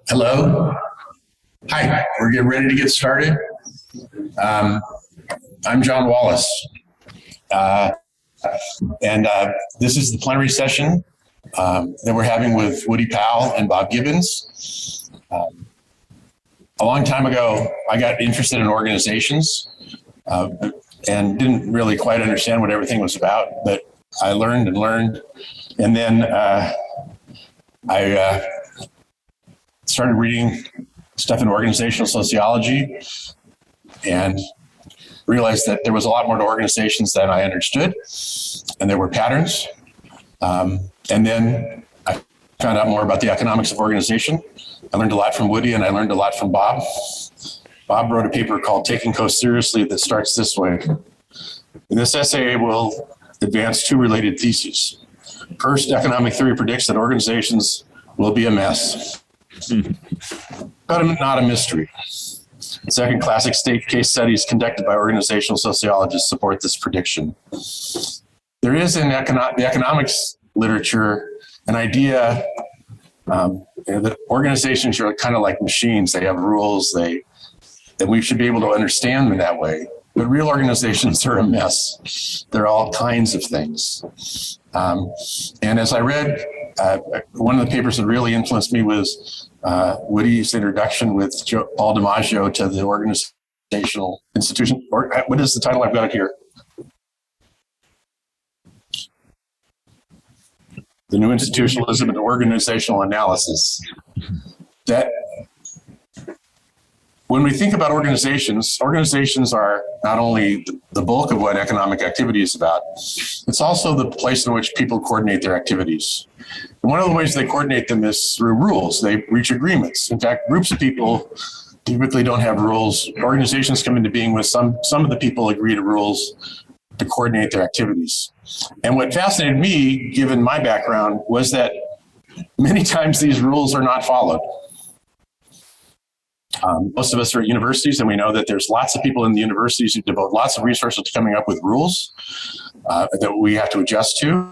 Hello. Hi, we're getting ready to get started. I'm John Wallis, and this is the plenary session that we're having with Woody Powell and Bob Gibbons. A long time ago, I got interested in organizations and didn't really quite understand what everything was about, but I learned, and then I started reading stuff in organizational sociology and realized that there was a lot more to organizations than I understood, and there were patterns. And then I found out more about the economics of organization. I learned a lot from Woody, and I learned a lot from Bob. Bob wrote a paper called Taking Coast Seriously that starts this way. In this essay, we'll advance two related theses. First, economic theory predicts that organizations will be a mess, but not a mystery. Second, classic state case studies conducted by organizational sociologists support this prediction. There is in the economics literature an idea that organizations are kind of like machines. They have rules, that we should be able to understand them that way. But real organizations are a mess. They're all kinds of things. And as I read, one of the papers that really influenced me was Woody's introduction with Paul DiMaggio to the organizational institution. Or what is the title I've got here? The New Institutionalism and Organizational Analysis. That when we think about organizations are not only the bulk of what economic activity is about, it's also the place in which people coordinate their activities. And one of the ways they coordinate them is through rules. They reach agreements. In fact, groups of people typically don't have rules. Organizations come into being with some of the people agree to rules to coordinate their activities. And what fascinated me, given my background, was that many times these rules are not followed. Most of us are at universities, and we know that there's lots of people in the universities who devote lots of resources to coming up with rules that we have to adjust to.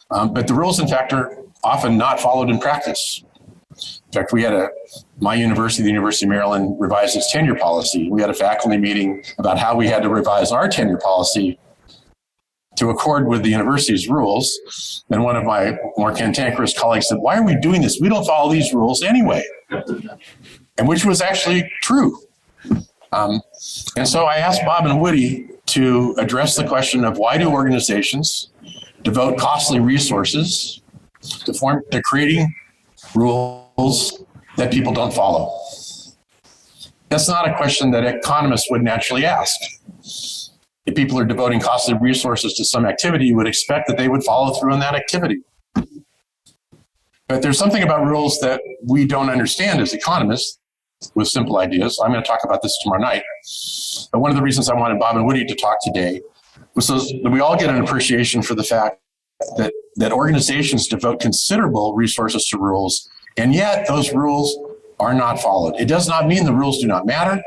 But the rules, in fact, are often not followed in practice. In fact, we had my university, the University of Maryland, revised its tenure policy. We had a faculty meeting about how we had to revise our tenure policy to accord with the university's rules. And one of my more cantankerous colleagues said, "Why are we doing this? We don't follow these rules anyway." And which was actually true. And so I asked Bob and Woody to address the question of why do organizations devote costly resources to creating rules that people don't follow? That's not a question that economists would naturally ask. If people are devoting costly resources to some activity, you would expect that they would follow through on that activity. But there's something about rules that we don't understand as economists with simple ideas. I'm going to talk about this tomorrow night. But one of the reasons I wanted Bob and Woody to talk today was so that we all get an appreciation for the fact that organizations devote considerable resources to rules, and yet those rules are not followed. It does not mean the rules do not matter,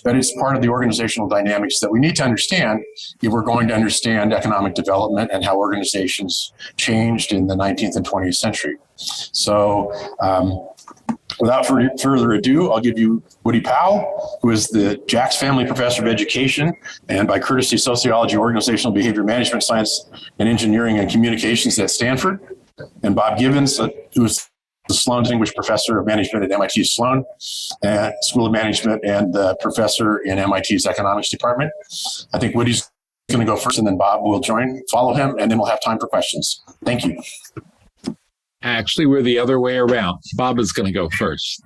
but it's part of the organizational dynamics that we need to understand if we're going to understand economic development and how organizations changed in the 19th and 20th century. So without further ado, I'll give you Woody Powell, who is the Jacks Family Professor of Education and by courtesy Sociology, Organizational Behavior Management Science, and Engineering and Communications at Stanford, and Bob Gibbons, who is the Sloan Distinguished Professor of Management at MIT Sloan School of Management and the professor in MIT's Economics Department. I think Woody's going to go first, and then Bob will follow him, and then we'll have time for questions. Thank you. Actually, we're the other way around. Bob is going to go first.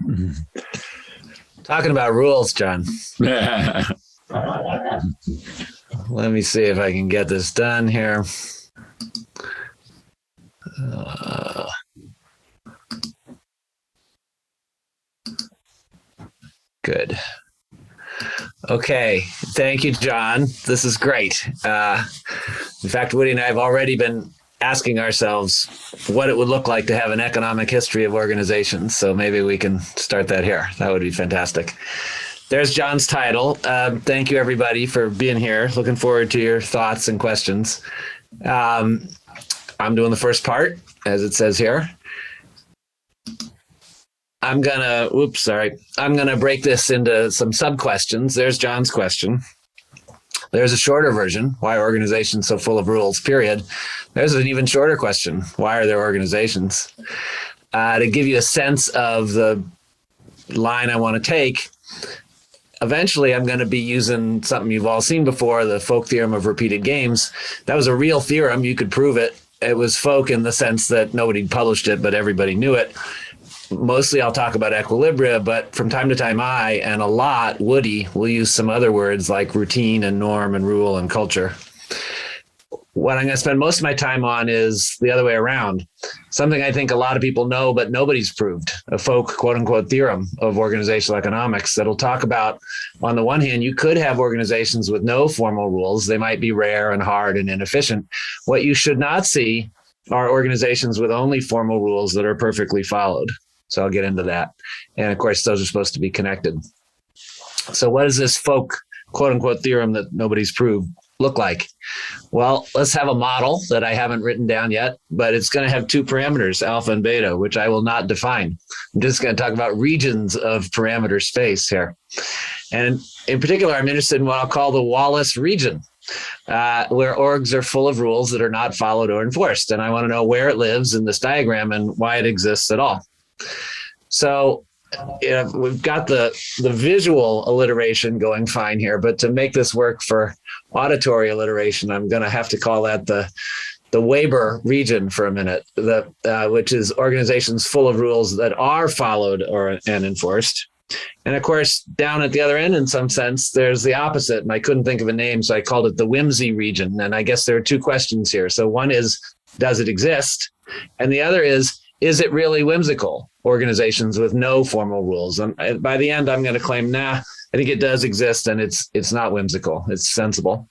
Talking about rules, John. Let me see if I can get this done here. Good. Okay. Thank you, John. This is great. In fact, Woody and I have already been asking ourselves what it would look like to have an economic history of organizations. So maybe we can start that here. That would be fantastic. There's John's title. Thank you, everybody, for being here. Looking forward to your thoughts and questions. I'm doing the first part, as it says here. I'm gonna break this into some sub-questions. There's John's question. There's a shorter version. Why are organizations so full of rules, period? There's an even shorter question. Why are there organizations? To give you a sense of the line I want to take, eventually I'm going to be using something you've all seen before, the Folk Theorem of repeated games. That was a real theorem. You could prove it. It was folk in the sense that nobody published it, but everybody knew it. Mostly I'll talk about equilibria, but from time to time Woody will use some other words like routine and norm and rule and culture. What I'm going to spend most of my time on is the other way around. Something I think a lot of people know, but nobody's proved, a folk quote unquote theorem of organizational economics that'll talk about, on the one hand, you could have organizations with no formal rules. They might be rare and hard and inefficient. What you should not see are organizations with only formal rules that are perfectly followed. So I'll get into that. And of course, those are supposed to be connected. So what does this folk quote unquote theorem that nobody's proved look like? Well, let's have a model that I haven't written down yet, but it's going to have two parameters, alpha and beta, which I will not define. I'm just going to talk about regions of parameter space here. And in particular, I'm interested in what I'll call the Wallis region, where orgs are full of rules that are not followed or enforced. And I want to know where it lives in this diagram and why it exists at all. So we've got the visual alliteration going fine here, but to make this work for auditory alliteration, I'm going to have to call that the Weber region for a minute, which is organizations full of rules that are followed and enforced. And of course, down at the other end, in some sense, there's the opposite. And I couldn't think of a name, so I called it the whimsy region. And I guess there are two questions here. So one is, does it exist? And the other is it really whimsical, organizations with no formal rules? And by the end, I'm going to claim, I think it does exist, and it's not whimsical. It's sensible.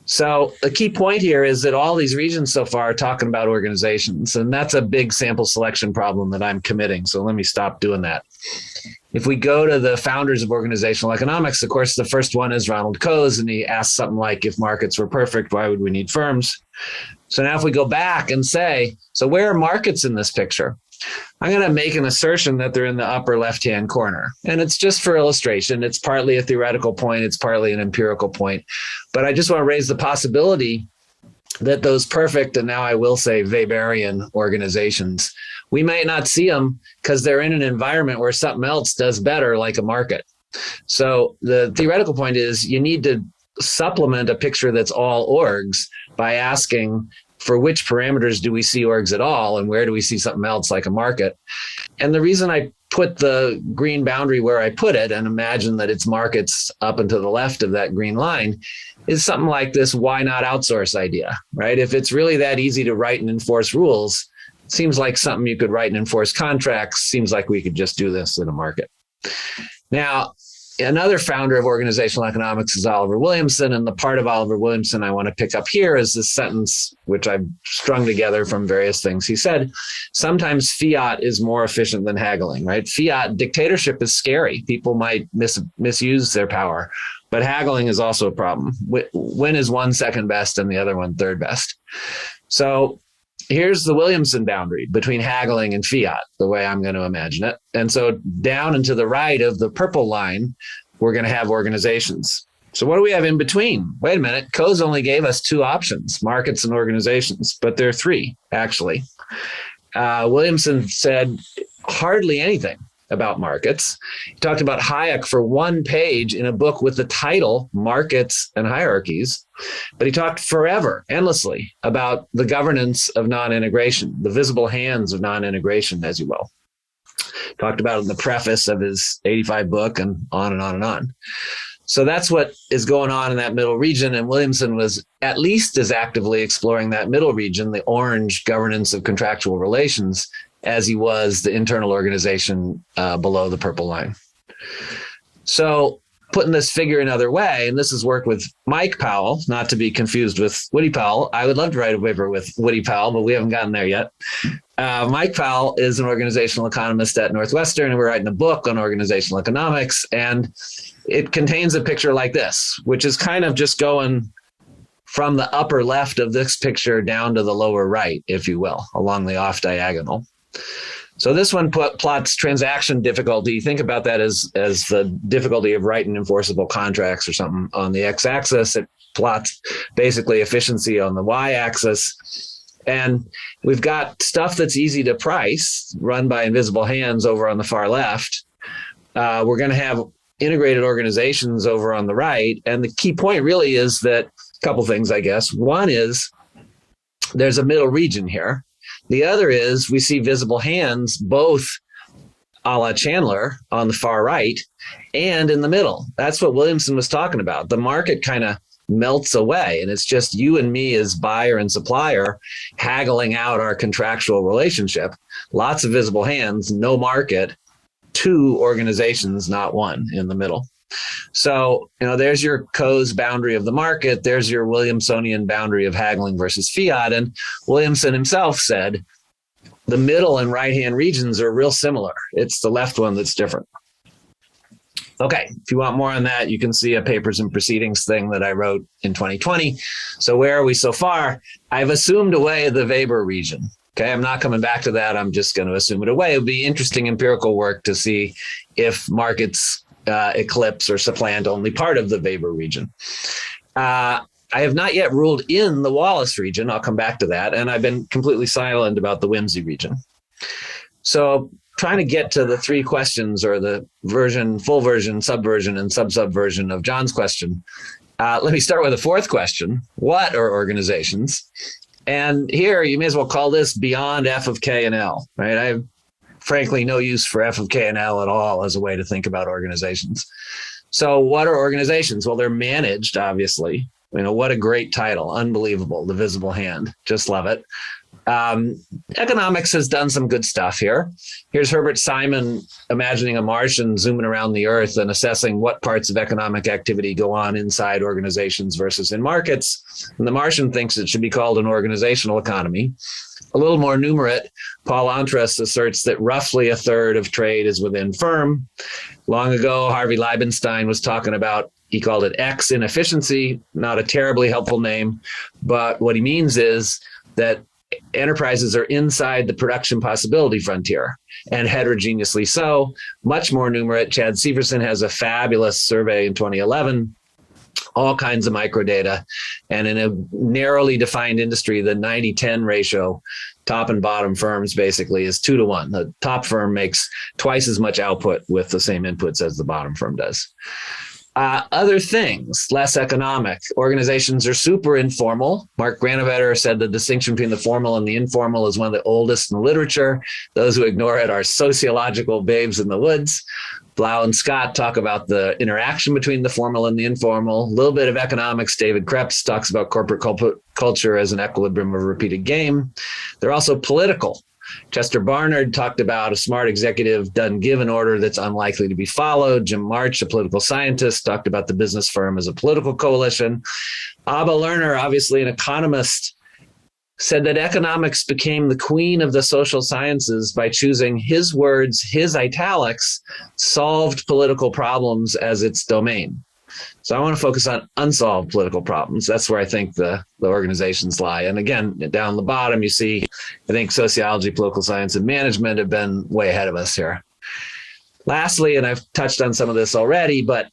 So the key point here is that all these regions so far are talking about organizations, and that's a big sample selection problem that I'm committing. So let me stop doing that. If we go to the founders of organizational economics, of course, the first one is Ronald Coase, and he asks something like, if markets were perfect, why would we need firms? So now if we go back and say, so where are markets in this picture? I'm going to make an assertion that they're in the upper left-hand corner. And it's just for illustration. It's partly a theoretical point. It's partly an empirical point. But I just want to raise the possibility that those perfect, and now I will say Weberian organizations, we might not see them because they're in an environment where something else does better, like a market. So the theoretical point is you need to supplement a picture that's all orgs by asking, for which parameters do we see orgs at all, and where do we see something else like a market? And the reason I put the green boundary where I put it, and imagine that it's markets up and to the left of that green line, is something like this why not outsource idea, right? If it's really that easy to write and enforce rules, it seems like something you could write and enforce contracts, seems like we could just do this in a market. Now, another founder of organizational economics is Oliver Williamson, and the part of Oliver Williamson I want to pick up here is this sentence, which I've strung together from various things he said. Sometimes fiat is more efficient than haggling, right? Fiat dictatorship is scary. People might misuse their power, but haggling is also a problem. When is one second best and the other one third best? So here's the Williamson boundary between haggling and fiat, the way I'm going to imagine it. And so down and to the right of the purple line, we're going to have organizations. So what do we have in between? Wait a minute. Coase only gave us two options, markets and organizations, but there are three, actually. Williamson said hardly anything about markets. He talked about Hayek for one page in a book with the title Markets and Hierarchies, but he talked forever, endlessly, about the governance of non-integration, the visible hands of non-integration, as you will. Talked about it in the preface of his 85 book and on and on and on. So that's what is going on in that middle region. And Williamson was at least as actively exploring that middle region, the orange governance of contractual relations, as he was the internal organization below the purple line. So putting this figure another way, and this is work with Mike Powell, not to be confused with Woody Powell. I would love to write a paper with Woody Powell, but we haven't gotten there yet. Mike Powell is an organizational economist at Northwestern, and we're writing a book on organizational economics, and it contains a picture like this, which is kind of just going from the upper left of this picture down to the lower right, if you will, along the off diagonal. So this one plots transaction difficulty. Think about that as the difficulty of writing enforceable contracts or something. On the x-axis, it plots basically efficiency on the y-axis. And we've got stuff that's easy to price, run by invisible hands over on the far left. We're going to have integrated organizations over on the right. And the key point really is that a couple things, I guess. One is there's a middle region here. The other is we see visible hands, both a la Chandler on the far right and in the middle. That's what Williamson was talking about. The market kind of melts away, and it's just you and me as buyer and supplier haggling out our contractual relationship. Lots of visible hands, no market, two organizations, not one in the middle. So, there's your Coase boundary of the market. There's your Williamsonian boundary of haggling versus fiat. And Williamson himself said the middle and right-hand regions are real similar. It's the left one that's different. Okay, if you want more on that, you can see a papers and proceedings thing that I wrote in 2020. So where are we so far? I've assumed away the Weber region. Okay, I'm not coming back to that. I'm just going to assume it away. It would be interesting empirical work to see if markets eclipse or supplant only part of the Weber region. I have not yet ruled in the Wallis region. I'll come back to that. And I've been completely silent about the Whimsy region. So trying to get to the three questions, or the version, full version, subversion, and sub-subversion of John's question. Let me start with the fourth question. What are organizations? And here you may as well call this beyond F of K and L, right? I have frankly no use for F of K and L at all as a way to think about organizations. So what are organizations? Well, they're managed, obviously. What a great title. Unbelievable. The Visible Hand. Just love it. Economics has done some good stuff here. Here's Herbert Simon imagining a Martian zooming around the Earth and assessing what parts of economic activity go on inside organizations versus in markets. And the Martian thinks it should be called an organizational economy. A little more numerate, Paul Antras asserts that roughly a third of trade is within firm. Long ago, Harvey Leibenstein was talking about, he called it X inefficiency, not a terribly helpful name, but what he means is that enterprises are inside the production possibility frontier, and heterogeneously so. Much more numerate. Chad Severson has a fabulous survey in 2011, all kinds of microdata. And in a narrowly defined industry, the 90-10 ratio, top and bottom firms basically is 2-to-1. The top firm makes twice as much output with the same inputs as the bottom firm does. Other things, less economic. Organizations are super informal. Mark Granovetter said the distinction between the formal and the informal is one of the oldest in literature. Those who ignore it are sociological babes in the woods. Blau and Scott talk about the interaction between the formal and the informal. A little bit of economics. David Krebs talks about corporate culture as an equilibrium of repeated game. They're also political. Chester Barnard talked about a smart executive doesn't give an order that's unlikely to be followed. Jim March, a political scientist, talked about the business firm as a political coalition. Abba Lerner, obviously an economist, said that economics became the queen of the social sciences by choosing his words, his italics, solved political problems as its domain. So I want to focus on unsolved political problems. That's where I think the organizations lie. And again, down the bottom, you see, I think sociology, political science, and management have been way ahead of us here. Lastly, and I've touched on some of this already, but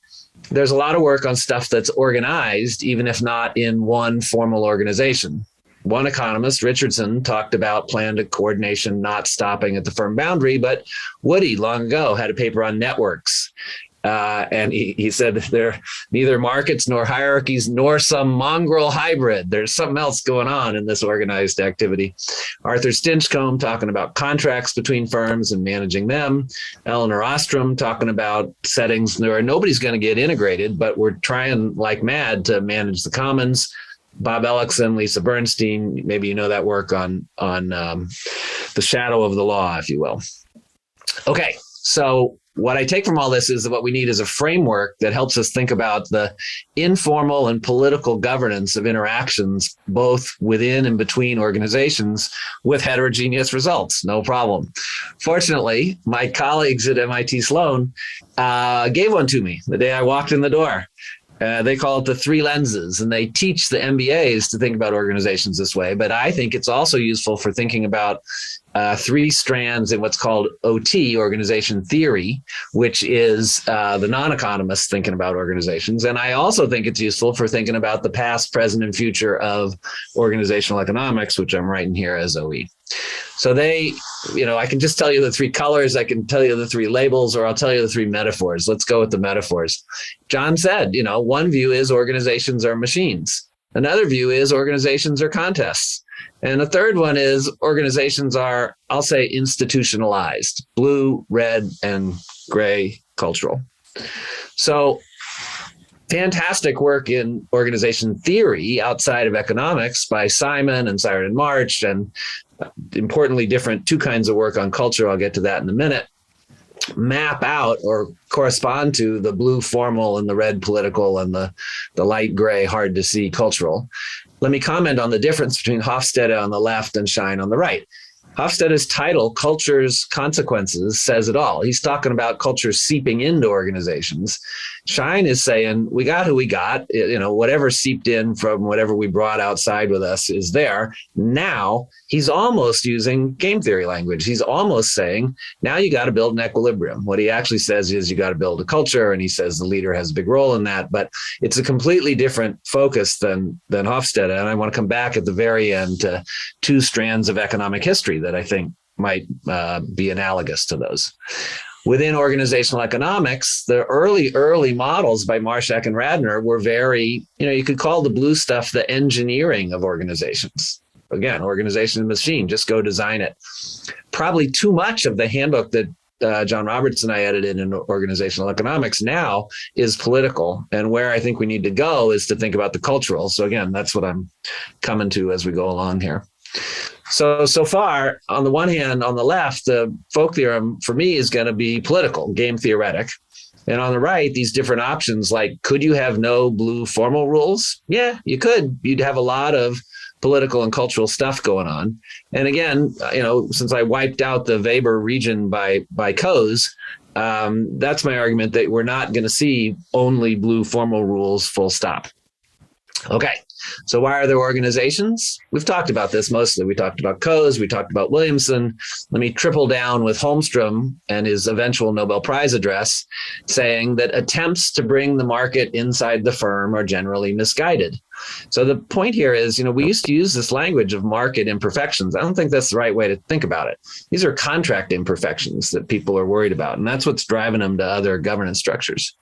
there's a lot of work on stuff that's organized, even if not in one formal organization. One economist, Richardson, talked about planned coordination not stopping at the firm boundary, but Woody, long ago, had a paper on networks. And he said they're neither markets nor hierarchies nor some mongrel hybrid. There's something else going on in this organized activity. Arthur Stinchcombe talking about contracts between firms and managing them. Eleanor Ostrom talking about settings where nobody's going to get integrated, but we're trying like mad to manage the commons. Bob Ellickson, Lisa Bernstein, maybe you know that work on the shadow of the law, if you will. Okay, so what I take from all this is that what we need is a framework that helps us think about the informal and political governance of interactions, both within and between organizations with heterogeneous results. No problem. Fortunately, my colleagues at MIT Sloan gave one to me the day I walked in the door. They call it the three lenses, and they teach the MBAs to think about organizations this way. But I think it's also useful for thinking about three strands in what's called OT, organization theory, which is the non-economists thinking about organizations. And I also think it's useful for thinking about the past, present, and future of organizational economics, which I'm writing here as OE. So I can just tell you the three colors, I can tell you the three labels, or I'll tell you the three metaphors. Let's go with the metaphors. John said, one view is organizations are machines. Another view is organizations are contests. And the third one is organizations are, I'll say, institutionalized, blue, red, and gray cultural. So fantastic work in organization theory outside of economics by Simon and Siren and March, and importantly, two kinds of work on culture. I'll get to that in a minute. Map out or correspond to the blue formal and the red political and the light gray hard to see cultural. Let me comment on the difference between Hofstede on the left and Schein on the right. Hofstede's title, Culture's Consequences, says it all. He's talking about culture seeping into organizations. Schein is saying, we got who we got, whatever seeped in from whatever we brought outside with us is there. Now he's almost using game theory language. He's almost saying, now you got to build an equilibrium. What he actually says is you got to build a culture, and he says the leader has a big role in that, but it's a completely different focus than Hofstede. And I want to come back at the very end to two strands of economic history that I think might be analogous to those. Within organizational economics, the early models by Marshak and Radner were very, you could call the blue stuff the engineering of organizations. Again, organization and machine, just go design it. Probably too much of the handbook that John Roberts and I edited in organizational economics now is political. And where I think we need to go is to think about the cultural. So again, that's what I'm coming to as we go along here. So far, on the one hand, on the left, the Folk Theorem for me is going to be political, game theoretic. And on the right, these different options, like, could you have no blue formal rules? Yeah, you could. You'd have a lot of political and cultural stuff going on. And again, since I wiped out the Weber region by Coase, that's my argument that we're not going to see only blue formal rules, full stop. Okay, so why are there organizations? We've talked about this mostly. We talked about Coase, we talked about Williamson. Let me triple down with Holmstrom and his eventual Nobel Prize address, saying that attempts to bring the market inside the firm are generally misguided. So the point here is, we used to use this language of market imperfections. I don't think that's the right way to think about it. These are contract imperfections that people are worried about, and that's what's driving them to other governance structures.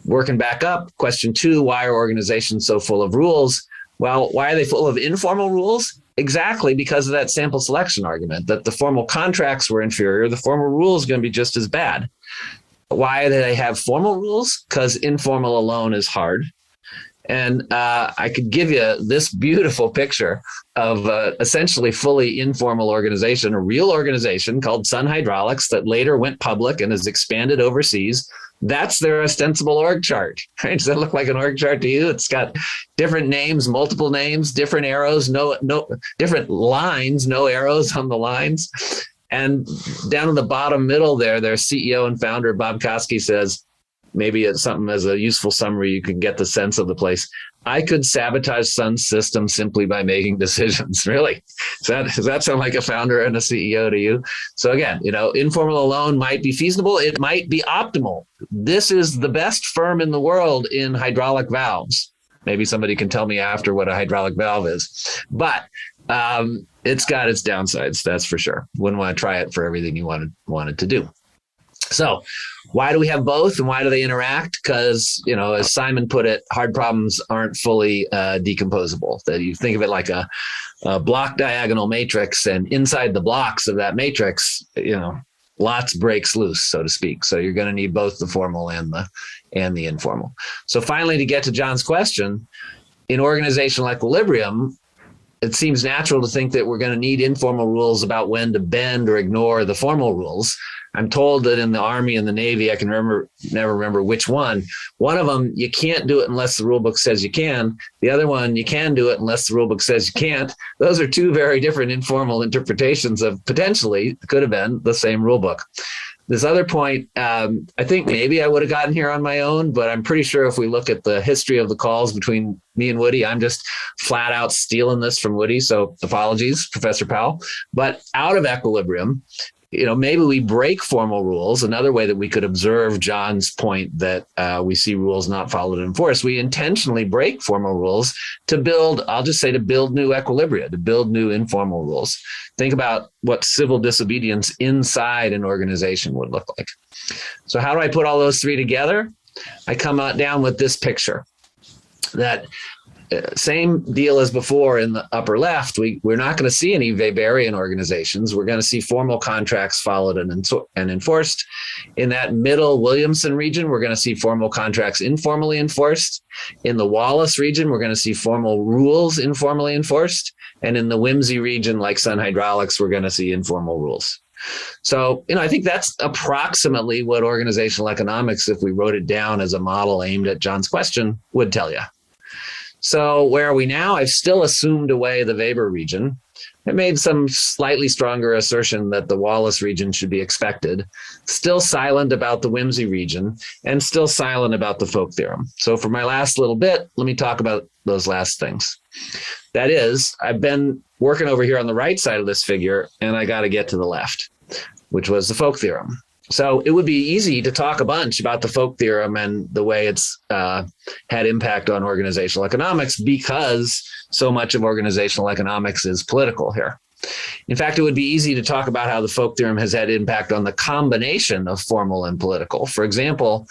Working back up, question 2, why are organizations so full of rules? Well, why are they full of informal rules? Exactly because of that sample selection argument, that the formal contracts were inferior, the formal rules are going to be just as bad. Why do they have formal rules? Because informal alone is hard. And I could give you this beautiful picture of essentially fully informal organization, a real organization called Sun Hydraulics that later went public and has expanded overseas. That's their ostensible org chart. Right? Does that look like an org chart to you? It's got different names, multiple names, different arrows, no different lines, no arrows on the lines. And down in the bottom middle there, their CEO and founder, Bob Koski, says, maybe it's something as a useful summary, you can get the sense of the place. I could sabotage Sun's system simply by making decisions. Really? Does that sound like a founder and a CEO to you? So again, informal alone might be feasible. It might be optimal. This is the best firm in the world in hydraulic valves. Maybe somebody can tell me after what a hydraulic valve is. But it's got its downsides, that's for sure. Wouldn't want to try it for everything you wanted to do. So why do we have both, and why do they interact? Because, as Simon put it, hard problems aren't fully decomposable. That you think of it like a block diagonal matrix, and inside the blocks of that matrix, lots breaks loose, so to speak. So you're going to need both the formal and the informal. So finally, to get to John's question, in organizational equilibrium, it seems natural to think that we're going to need informal rules about when to bend or ignore the formal rules. I'm told that in the Army and the Navy, I can never remember which one. One of them, you can't do it unless the rule book says you can. The other one, you can do it unless the rule book says you can't. Those are two very different informal interpretations of potentially could have been the same rule book. This other point, I think maybe I would have gotten here on my own, but I'm pretty sure if we look at the history of the calls between me and Woody, I'm just flat out stealing this from Woody. So apologies, Professor Powell. But out of equilibrium, maybe we break formal rules. Another way that we could observe John's point that we see rules not followed and enforced, we intentionally break formal rules to build new equilibria, to build new informal rules. Think about what civil disobedience inside an organization would look like. So how do I put all those three together? I come out down with this picture that same deal as before in the upper left. We're not going to see any Weberian organizations. We're going to see formal contracts followed and enforced. In that middle Williamson region, we're going to see formal contracts informally enforced. In the Wallis region, we're going to see formal rules informally enforced. And in the Whimsy region, like Sun Hydraulics, we're going to see informal rules. So, I think that's approximately what organizational economics, if we wrote it down as a model aimed at John's question, would tell you. So where are we now? I've still assumed away the Weber region. I made some slightly stronger assertion that the Wallis region should be expected, still silent about the Whimsy region, and still silent about the Folk Theorem. So for my last little bit, let me talk about those last things. That is, I've been working over here on the right side of this figure, and I got to get to the left, which was the Folk Theorem. So it would be easy to talk a bunch about the Folk Theorem and the way it's had impact on organizational economics, because so much of organizational economics is political here. In fact, it would be easy to talk about how the Folk Theorem has had impact on the combination of formal and political. For example,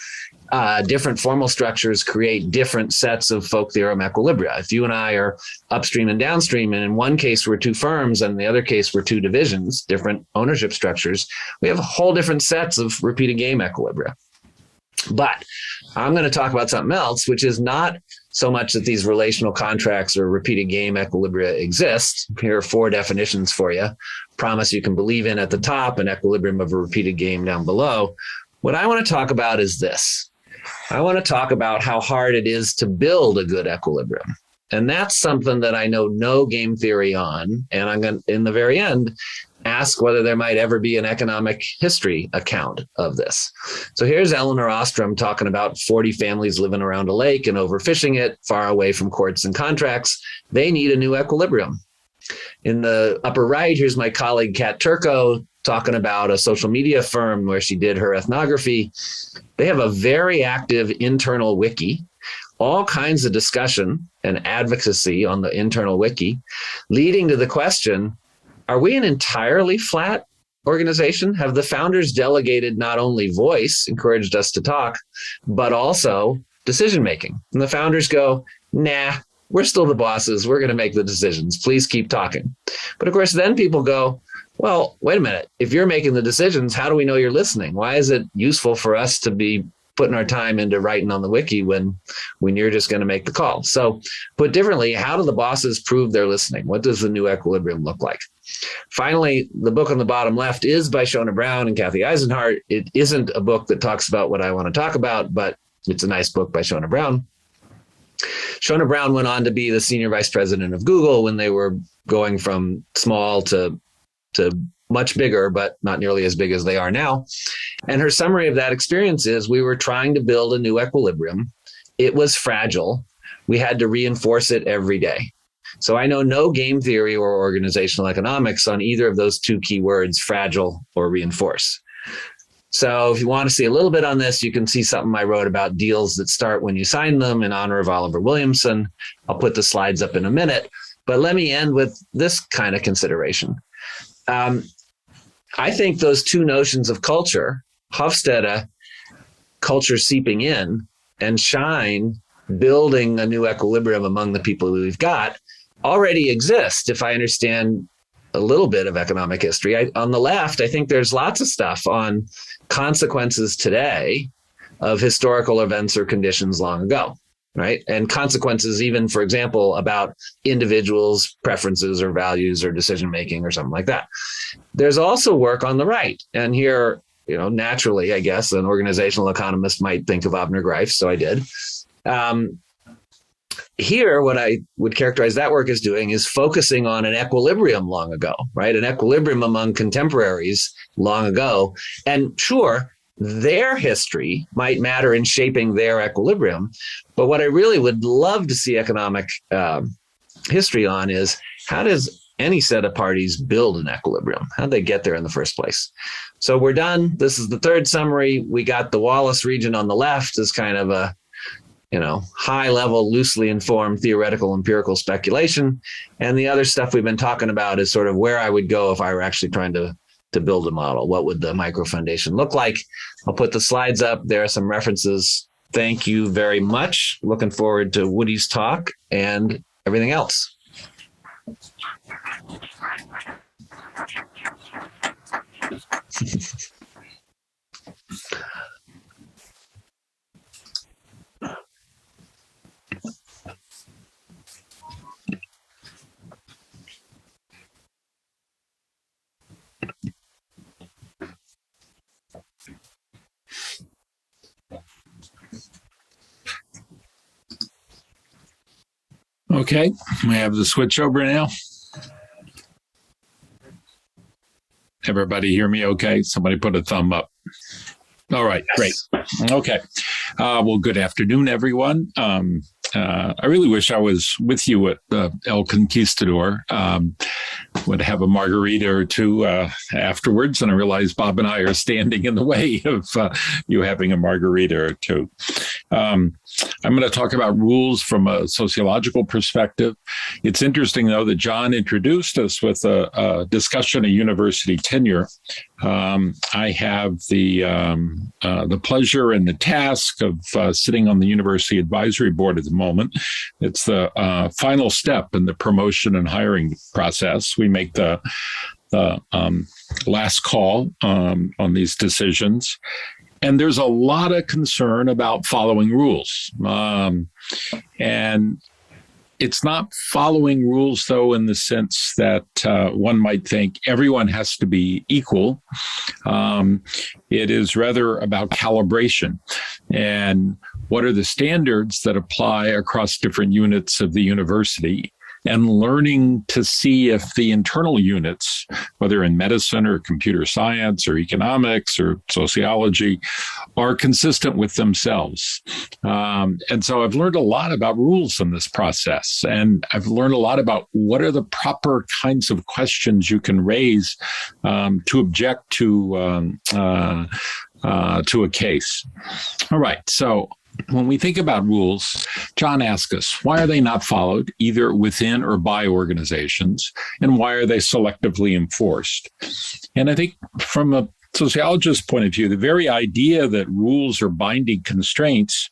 different formal structures create different sets of Folk Theorem equilibria. If you and I are upstream and downstream, and in one case we're two firms and in the other case we're two divisions, different ownership structures, we have whole different sets of repeated game equilibria. But I'm going to talk about something else, which is not so much that these relational contracts or repeated game equilibria exist. Here are 4 definitions for you. Promise you can believe in at the top, and equilibrium of a repeated game down below. What I want to talk about is this. I want to talk about how hard it is to build a good equilibrium. And that's something that I know no game theory on. And I'm going to, in the very end, ask whether there might ever be an economic history account of this. So here's Eleanor Ostrom talking about 40 families living around a lake and overfishing it, far away from courts and contracts. They need a new equilibrium. In the upper right, here's my colleague Kat Turco talking about a social media firm where she did her ethnography. They have a very active internal wiki, all kinds of discussion and advocacy on the internal wiki, leading to the question, are we an entirely flat organization? Have the founders delegated not only voice, encouraged us to talk, but also decision-making? And the founders go, nah, we're still the bosses. We're going to make the decisions. Please keep talking. But of course, then people go, well, wait a minute. If you're making the decisions, how do we know you're listening? Why is it useful for us to be putting our time into writing on the wiki when you're just going to make the call? So put differently, how do the bosses prove they're listening? What does the new equilibrium look like? Finally, the book on the bottom left is by Shona Brown and Kathy Eisenhart. It isn't a book that talks about what I want to talk about, but it's a nice book by Shona Brown. Shona Brown went on to be the senior vice president of Google when they were going from small to much bigger, but not nearly as big as they are now. And her summary of that experience is, we were trying to build a new equilibrium. It was fragile. We had to reinforce it every day. So I know no game theory or organizational economics on either of those two key words, fragile or reinforce. So if you want to see a little bit on this, you can see something I wrote about deals that start when you sign them in honor of Oliver Williamson. I'll put the slides up in a minute, but let me end with this kind of consideration. I think those two notions of culture, Hofstede, culture seeping in, and Schein, building a new equilibrium among the people we've got, already exist if I understand a little bit of economic history. On the left, I think there's lots of stuff on consequences today of historical events or conditions long ago, right? And consequences even, for example, about individuals' preferences or values or decision-making or something like that. There's also work on the right. And here, naturally, I guess, an organizational economist might think of Abner Greif, so I did. here, what I would characterize that work as doing is focusing on an equilibrium long ago, right? An equilibrium among contemporaries long ago. And sure, their history might matter in shaping their equilibrium. But what I really would love to see economic history on is, how does any set of parties build an equilibrium? How did they get there in the first place? So we're done. This is the third summary. We got the Wallis region on the left as kind of a high level, loosely informed theoretical empirical speculation. And the other stuff we've been talking about is sort of where I would go if I were actually trying to build a model. What would the micro foundation look like? I'll put the slides up. There are some references. Thank you very much. Looking forward to Woody's talk and everything else. Okay, we have the switch over now. Everybody hear me okay? Somebody put a thumb up. All right, great. Okay. Well, good afternoon, everyone. I really wish I was with you at El Conquistador. Would have a margarita or two afterwards, and I realize Bob and I are standing in the way of you having a margarita or two. I'm going to talk about rules from a sociological perspective. It's interesting, though, that John introduced us with a discussion of university tenure. I have the pleasure and the task of sitting on the university advisory board at the moment. It's the final step in the promotion and hiring process. We make the last call on these decisions. And there's a lot of concern about following rules. And it's not following rules, though, in the sense that one might think everyone has to be equal. It is rather about calibration and what are the standards that apply across different units of the university, and learning to see if the internal units, whether in medicine or computer science or economics or sociology, are consistent with themselves. And so I've learned a lot about rules in this process, and I've learned a lot about what are the proper kinds of questions you can raise to object to a case. All right, so when we think about rules, John asks us, why are they not followed either within or by organizations? And why are they selectively enforced? And I think from a sociologist's point of view, the very idea that rules are binding constraints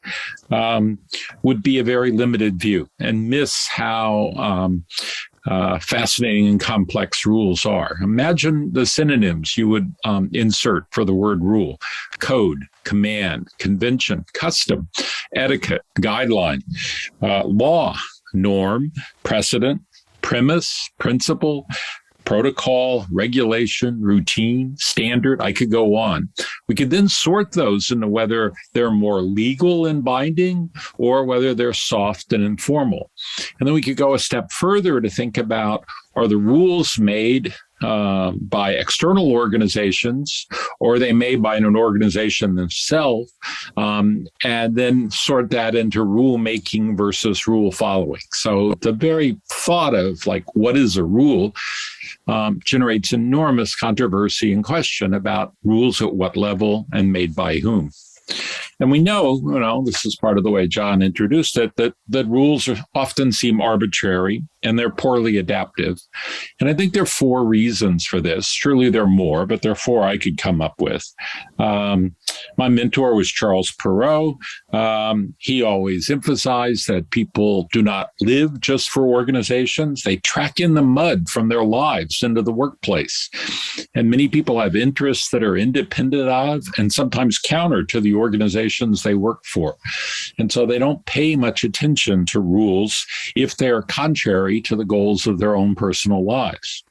would be a very limited view and miss how fascinating and complex rules are. Imagine the synonyms you would insert for the word rule: code, command, convention, custom, etiquette, guideline, law, norm, precedent, premise, principle, protocol, regulation, routine, standard. I could go on. We could then sort those into whether they're more legal and binding or whether they're soft and informal. And then we could go a step further to think about, are the rules made by external organizations, or are they made by an organization themselves, and then sort that into rule making versus rule following. So the very thought of what is a rule generates enormous controversy and question about rules at what level and made by whom. And we know, this is part of the way John introduced it, that rules often seem arbitrary and they're poorly adaptive. And I think there are 4 reasons for this. Surely there are more, but there are 4 I could come up with. My mentor was Charles Perrault. He always emphasized that people do not live just for organizations. They track in the mud from their lives into the workplace. And many people have interests that are independent of and sometimes counter to the organizations they work for. And so they don't pay much attention to rules if they're contrary contrary to the goals of their own personal lives.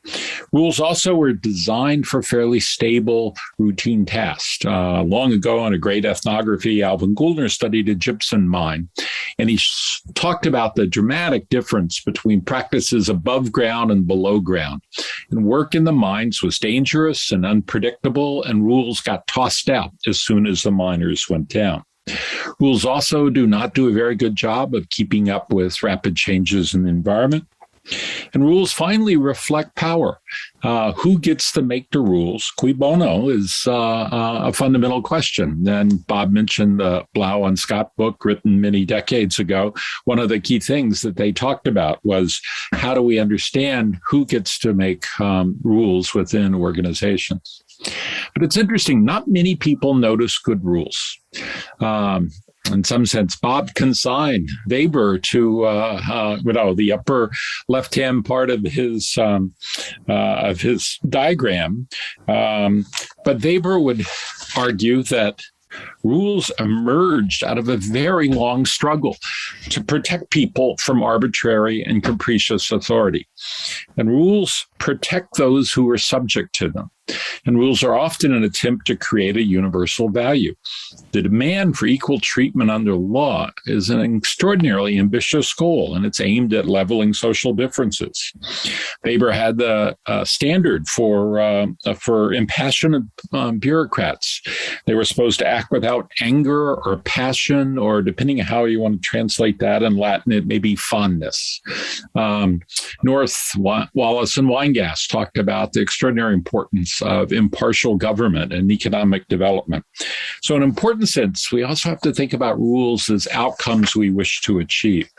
Rules also were designed for fairly stable, routine tasks. Long ago, in a great ethnography, Alvin Goulner studied a gypsum mine, and he talked about the dramatic difference between practices above ground and below ground. And work in the mines was dangerous and unpredictable, and rules got tossed out as soon as the miners went down. Rules also do not do a very good job of keeping up with rapid changes in the environment. And rules finally reflect power. Who gets to make the rules? Cui bono is a fundamental question. And Bob mentioned the Blau and Scott book written many decades ago. One of the key things that they talked about was, how do we understand who gets to make rules within organizations? But it's interesting, not many people notice good rules. In some sense, Bob consigned Weber to the upper left-hand part of his diagram. But Weber would argue that rules emerged out of a very long struggle to protect people from arbitrary and capricious authority. And rules protect those who are subject to them. And rules are often an attempt to create a universal value. The demand for equal treatment under law is an extraordinarily ambitious goal, and it's aimed at leveling social differences. Weber had the standard for impassioned bureaucrats. They were supposed to act without anger or passion, or depending on how you want to translate that in Latin, it may be fondness. Wallis and Weingast talked about the extraordinary importance of impartial government and economic development. So in an important sense, we also have to think about rules as outcomes we wish to achieve.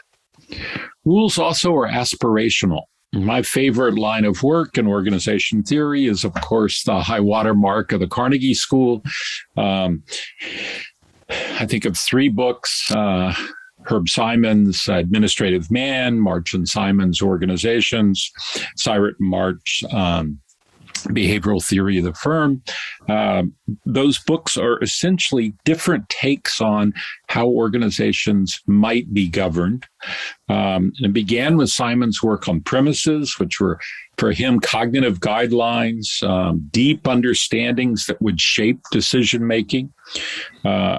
Rules also are aspirational. My favorite line of work in organization theory is, of course, the high water mark of the Carnegie School. I think of three books, Herb Simon's Administrative Man, March and Simon's Organizations, Cyrus and March, Behavioral Theory of the Firm. Those books are essentially different takes on how organizations might be governed. And it began with Simon's work on premises, which were, for him, cognitive guidelines, deep understandings that would shape decision-making.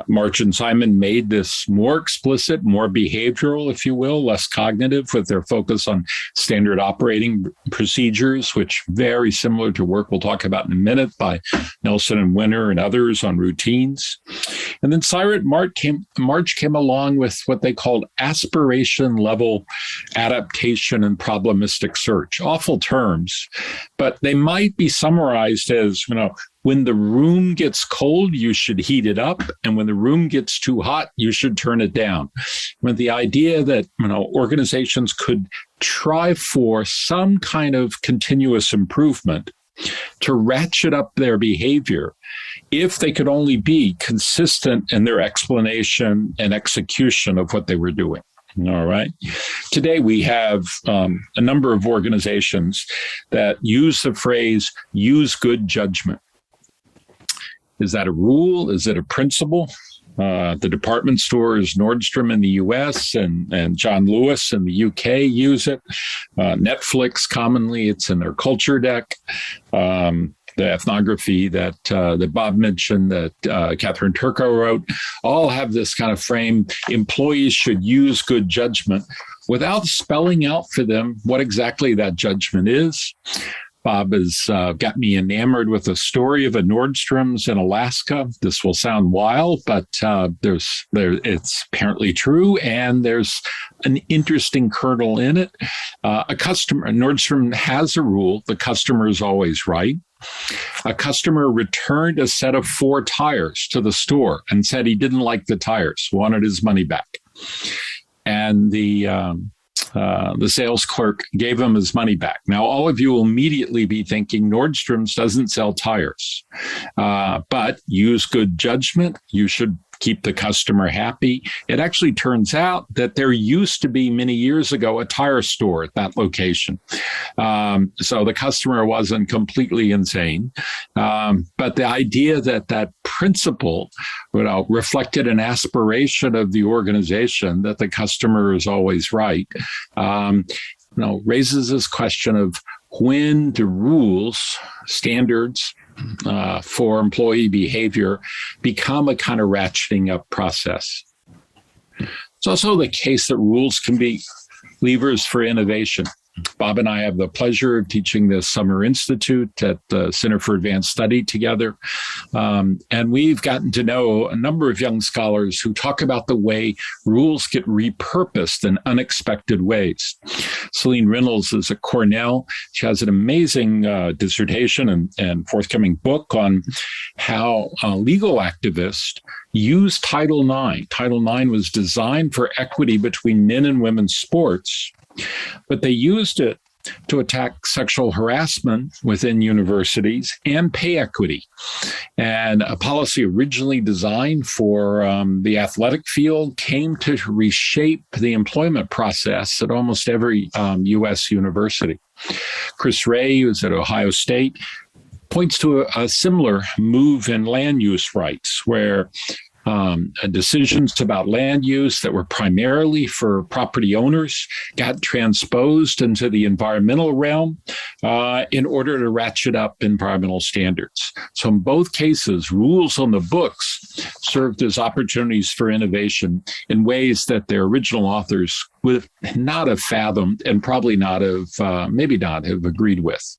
March and Simon made this more explicit, more behavioral, if you will, less cognitive, with their focus on standard operating procedures, which very similar to work we'll talk about in a minute by Nelson and Winter and others on routines. And then Cyrus March came along with what they called aspiration level adaptation and probabilistic search. Awful terms, but they might be summarized as, when the room gets cold, you should heat it up. And when the room gets too hot, you should turn it down. With the idea that, organizations could try for some kind of continuous improvement to ratchet up their behavior if they could only be consistent in their explanation and execution of what they were doing. All right. Today, we have a number of organizations that use the phrase, use good judgment. Is that a rule? Is it a principle? The department stores Nordstrom in the US and John Lewis in the UK use it. Netflix, commonly, it's in their culture deck. The ethnography that Bob mentioned, that Catherine Turco wrote, all have this kind of frame. Employees should use good judgment without spelling out for them what exactly that judgment is. Bob has got me enamored with a story of a Nordstrom's in Alaska. This will sound wild, but it's apparently true, and there's an interesting kernel in it. Nordstrom has a rule: the customer is always right. A customer returned a set of 4 tires to the store and said he didn't like the tires, wanted his money back, and the sales clerk gave him his money back. Now, all of you will immediately be thinking Nordstrom's doesn't sell tires, but use good judgment. You should keep the customer happy. It actually turns out that there used to be, many years ago, a tire store at that location. So the customer wasn't completely insane. But the idea that principle, reflected an aspiration of the organization that the customer is always right, raises this question of when do rules, standards for employee behavior become a kind of ratcheting up process. It's also the case that rules can be levers for innovation. Bob and I have the pleasure of teaching the Summer Institute at the Center for Advanced Study together. And we've gotten to know a number of young scholars who talk about the way rules get repurposed in unexpected ways. Celine Reynolds is at Cornell. She has an amazing dissertation and forthcoming book on how legal activists use Title IX. Title IX was designed for equity between men and women's sports, but they used it to attack sexual harassment within universities and pay equity. And a policy originally designed for the athletic field came to reshape the employment process at almost every U.S. university. Chris Ray, who's at Ohio State, points to a similar move in land use rights, where decisions about land use that were primarily for property owners got transposed into the environmental realm in order to ratchet up environmental standards. So in both cases, rules on the books served as opportunities for innovation in ways that their original authors would not have fathomed and probably not have, maybe not have agreed with.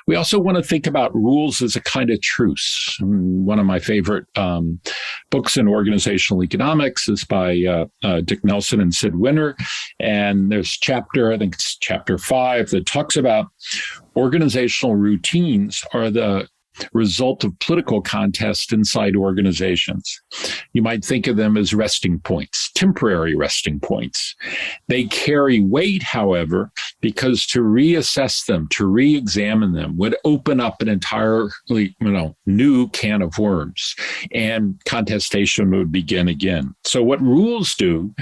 We also want to think about rules as a kind of truce. One of my favorite books in organizational economics is by Dick Nelson and Sid Winter. And there's a chapter, I think it's chapter 5, that talks about organizational routines are the result of political contests inside organizations. You might think of them as resting points, temporary resting points. They carry weight, however, because to reassess them, to re-examine them would open up an entirely, new can of worms, and contestation would begin again. So what rules do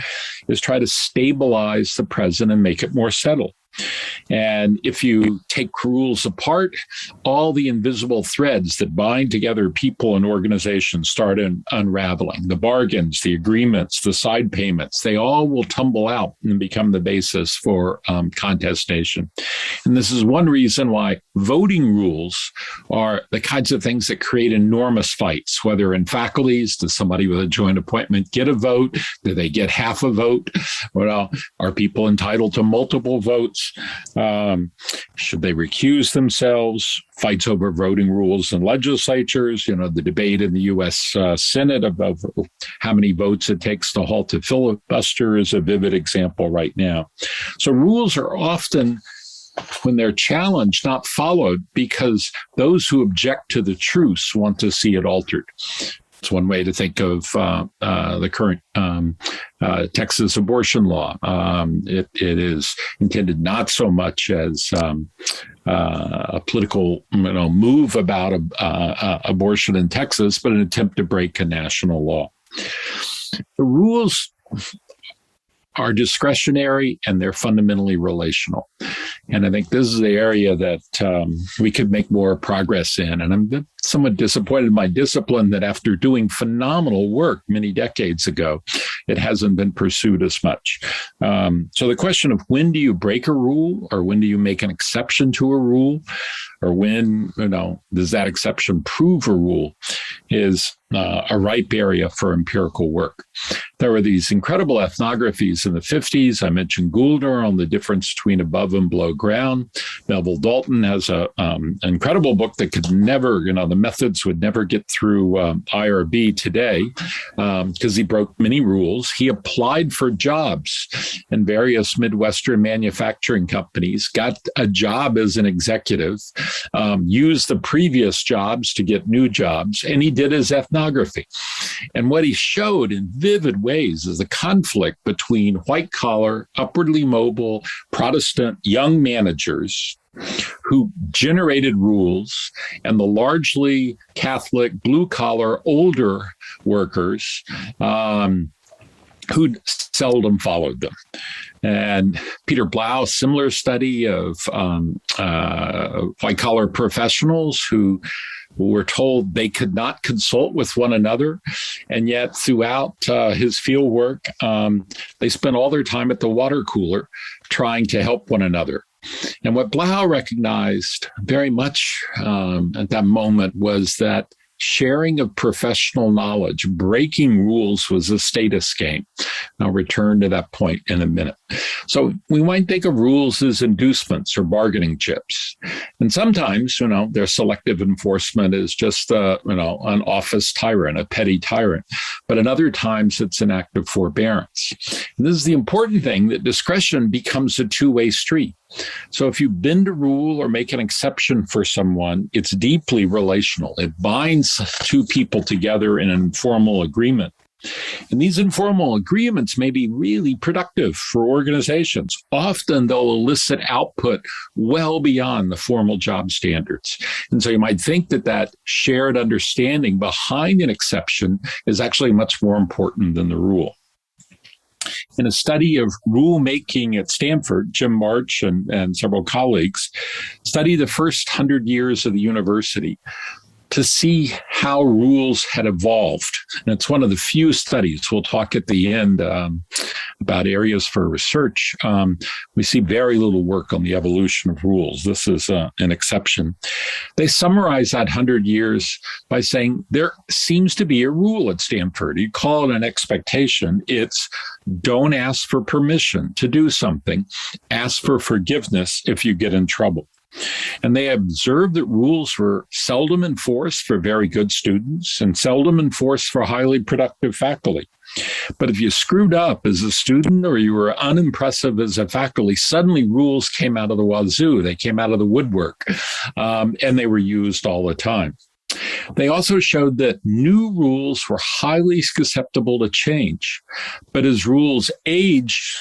is try to stabilize the present and make it more settled. And if you take rules apart, all the invisible threads that bind together people and organizations start unraveling. The bargains, the agreements, the side payments, they all will tumble out and become the basis for contestation. And this is one reason why voting rules are the kinds of things that create enormous fights, whether in faculties, does somebody with a joint appointment get a vote? Do they get half a vote? Well, are people entitled to multiple votes? Should they recuse themselves? Fights over voting rules in legislatures, the debate in the U.S. Senate about how many votes it takes to halt a filibuster is a vivid example right now. So rules are often, when they're challenged, not followed because those who object to the truce want to see it altered. It's one way to think of the current Texas abortion law. It is intended not so much as a political move about abortion in Texas, but an attempt to break a national law. The rules are discretionary and they're fundamentally relational. And I think this is the area that we could make more progress in. And I'm somewhat disappointed in my discipline that after doing phenomenal work many decades ago, it hasn't been pursued as much. So the question of when do you break a rule, or when do you make an exception to a rule, or when, does that exception prove a rule, is a ripe area for empirical work. There were these incredible ethnographies in the 50s. I mentioned Gouldner on the difference between above and below ground. Melville Dalton has an incredible book that could never, the methods would never get through IRB today because he broke many rules. He applied for jobs in various Midwestern manufacturing companies, got a job as an executive, used the previous jobs to get new jobs, and he did his ethnography. And what he showed in vivid ways is the conflict between white-collar, upwardly mobile, Protestant young managers who generated rules and the largely Catholic, blue-collar, older workers who seldom followed them. And Peter Blau, similar study of white-collar professionals who were told they could not consult with one another. And yet throughout his field work, they spent all their time at the water cooler trying to help one another. And what Blau recognized very much at that moment was that sharing of professional knowledge, breaking rules, was a status game. I'll return to that point in a minute. So we might think of rules as inducements or bargaining chips. And sometimes, their selective enforcement is just, an office tyrant, a petty tyrant. But in other times, it's an act of forbearance. And this is the important thing, that discretion becomes a two-way street. So if you bend a rule or make an exception for someone, it's deeply relational. It binds two people together in an informal agreement. And these informal agreements may be really productive for organizations. Often they'll elicit output well beyond the formal job standards. And so you might think that shared understanding behind an exception is actually much more important than the rule. In a study of rulemaking at Stanford, Jim March and several colleagues studied the first 100 years of the university to see how rules had evolved. And it's one of the few studies, we'll talk at the end about areas for research. We see very little work on the evolution of rules. This is an exception. They summarize that 100 years by saying there seems to be a rule at Stanford. You call it an expectation. It's don't ask for permission to do something. Ask for forgiveness if you get in trouble. And they observed that rules were seldom enforced for very good students and seldom enforced for highly productive faculty. But if you screwed up as a student or you were unimpressive as a faculty, suddenly rules came out of the wazoo. They came out of the woodwork, and they were used all the time. They also showed that new rules were highly susceptible to change. But as rules aged,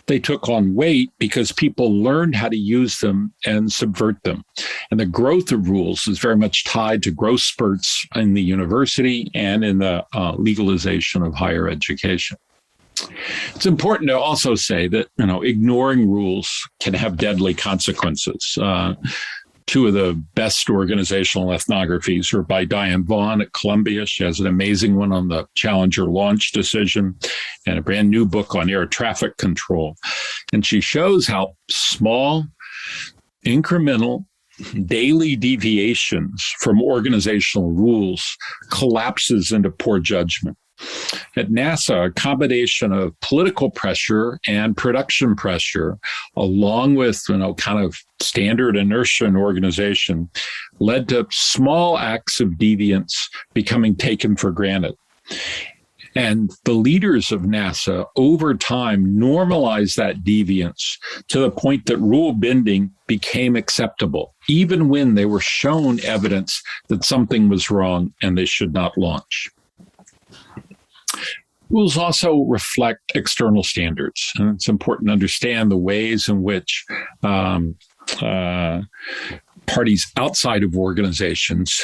they took on weight because people learned how to use them and subvert them. And the growth of rules is very much tied to growth spurts in the university and in the legalization of higher education. It's important to also say that, ignoring rules can have deadly consequences. Two of the best organizational ethnographies are by Diane Vaughn at Columbia. She has an amazing one on the Challenger launch decision and a brand new book on air traffic control. And she shows how small, incremental, daily deviations from organizational rules collapses into poor judgment. At NASA, a combination of political pressure and production pressure, along with, kind of standard inertia in organization, led to small acts of deviance becoming taken for granted. And the leaders of NASA over time normalized that deviance to the point that rule bending became acceptable, even when they were shown evidence that something was wrong and they should not launch. Rules also reflect external standards, and it's important to understand the ways in which parties outside of organizations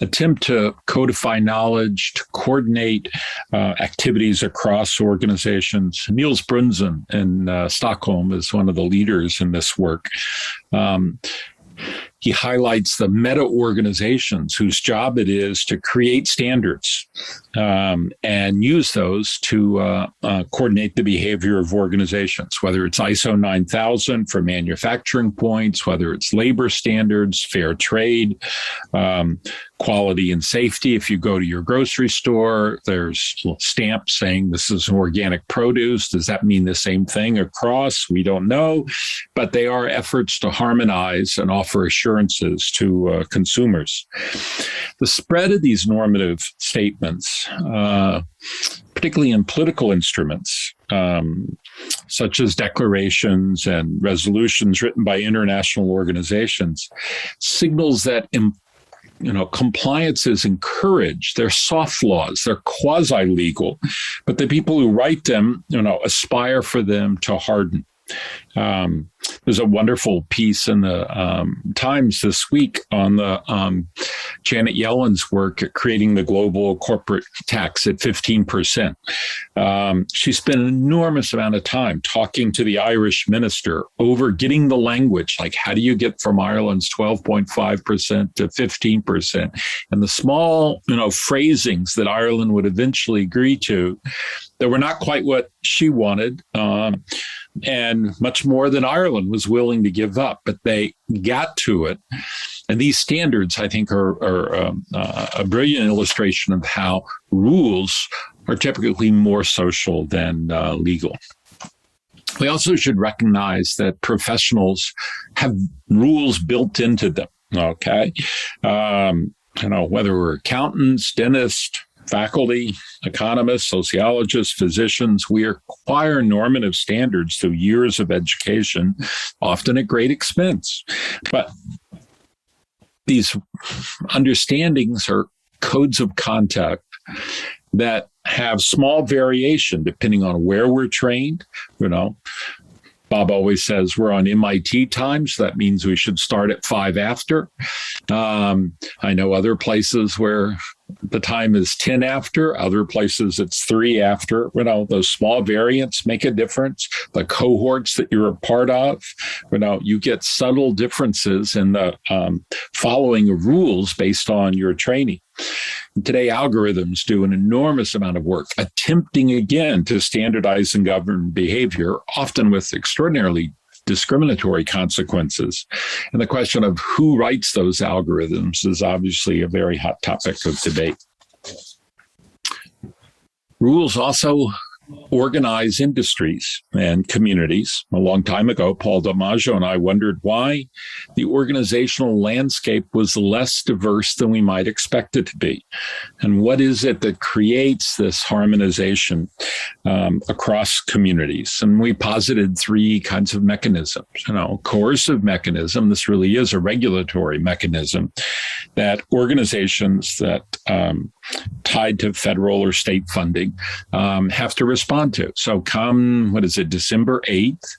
attempt to codify knowledge, to coordinate activities across organizations. Niels Brunson in Stockholm is one of the leaders in this work. He highlights the meta-organizations whose job it is to create standards and use those to coordinate the behavior of organizations, whether it's ISO 9000 for manufacturing points, whether it's labor standards, fair trade, quality and safety. If you go to your grocery store, there's stamps saying this is organic produce. Does that mean the same thing across? We don't know, but they are efforts to harmonize and offer assurances to consumers. The spread of these normative statements, particularly in political instruments, such as declarations and resolutions written by international organizations, signals that compliance is encouraged. They're soft laws. They're quasi-legal, but the people who write them, aspire for them to harden. There's a wonderful piece in the Times this week on the Janet Yellen's work at creating the global corporate tax at 15%. She spent an enormous amount of time talking to the Irish minister over getting the language, like how do you get from Ireland's 12.5% to 15%? And the small, phrasings that Ireland would eventually agree to that were not quite what she wanted, and much more than Ireland was willing to give up, but they got to it. And these standards, I think, are a brilliant illustration of how rules are typically more social than legal. We also should recognize that professionals have rules built into them, okay? Whether we're accountants, dentists, faculty, economists, sociologists, physicians, we acquire normative standards through years of education, often at great expense. But these understandings are codes of conduct that have small variation depending on where we're trained. Bob always says we're on MIT time, so that means we should start at 5 after. I know other places where the time is 10 after, other places it's 3 after. Those small variants make a difference. The cohorts that you're a part of, you get subtle differences in the following of rules based on your training. Today, algorithms do an enormous amount of work attempting again to standardize and govern behavior, often with extraordinarily discriminatory consequences. And the question of who writes those algorithms is obviously a very hot topic of debate. Rules also organize industries and communities. A long time ago, Paul DiMaggio and I wondered why the organizational landscape was less diverse than we might expect it to be. And what is it that creates this harmonization across communities? And we posited 3 kinds of mechanisms. Coercive mechanism, this really is a regulatory mechanism that organizations that tied to federal or state funding have to respond to. So come, December 8th,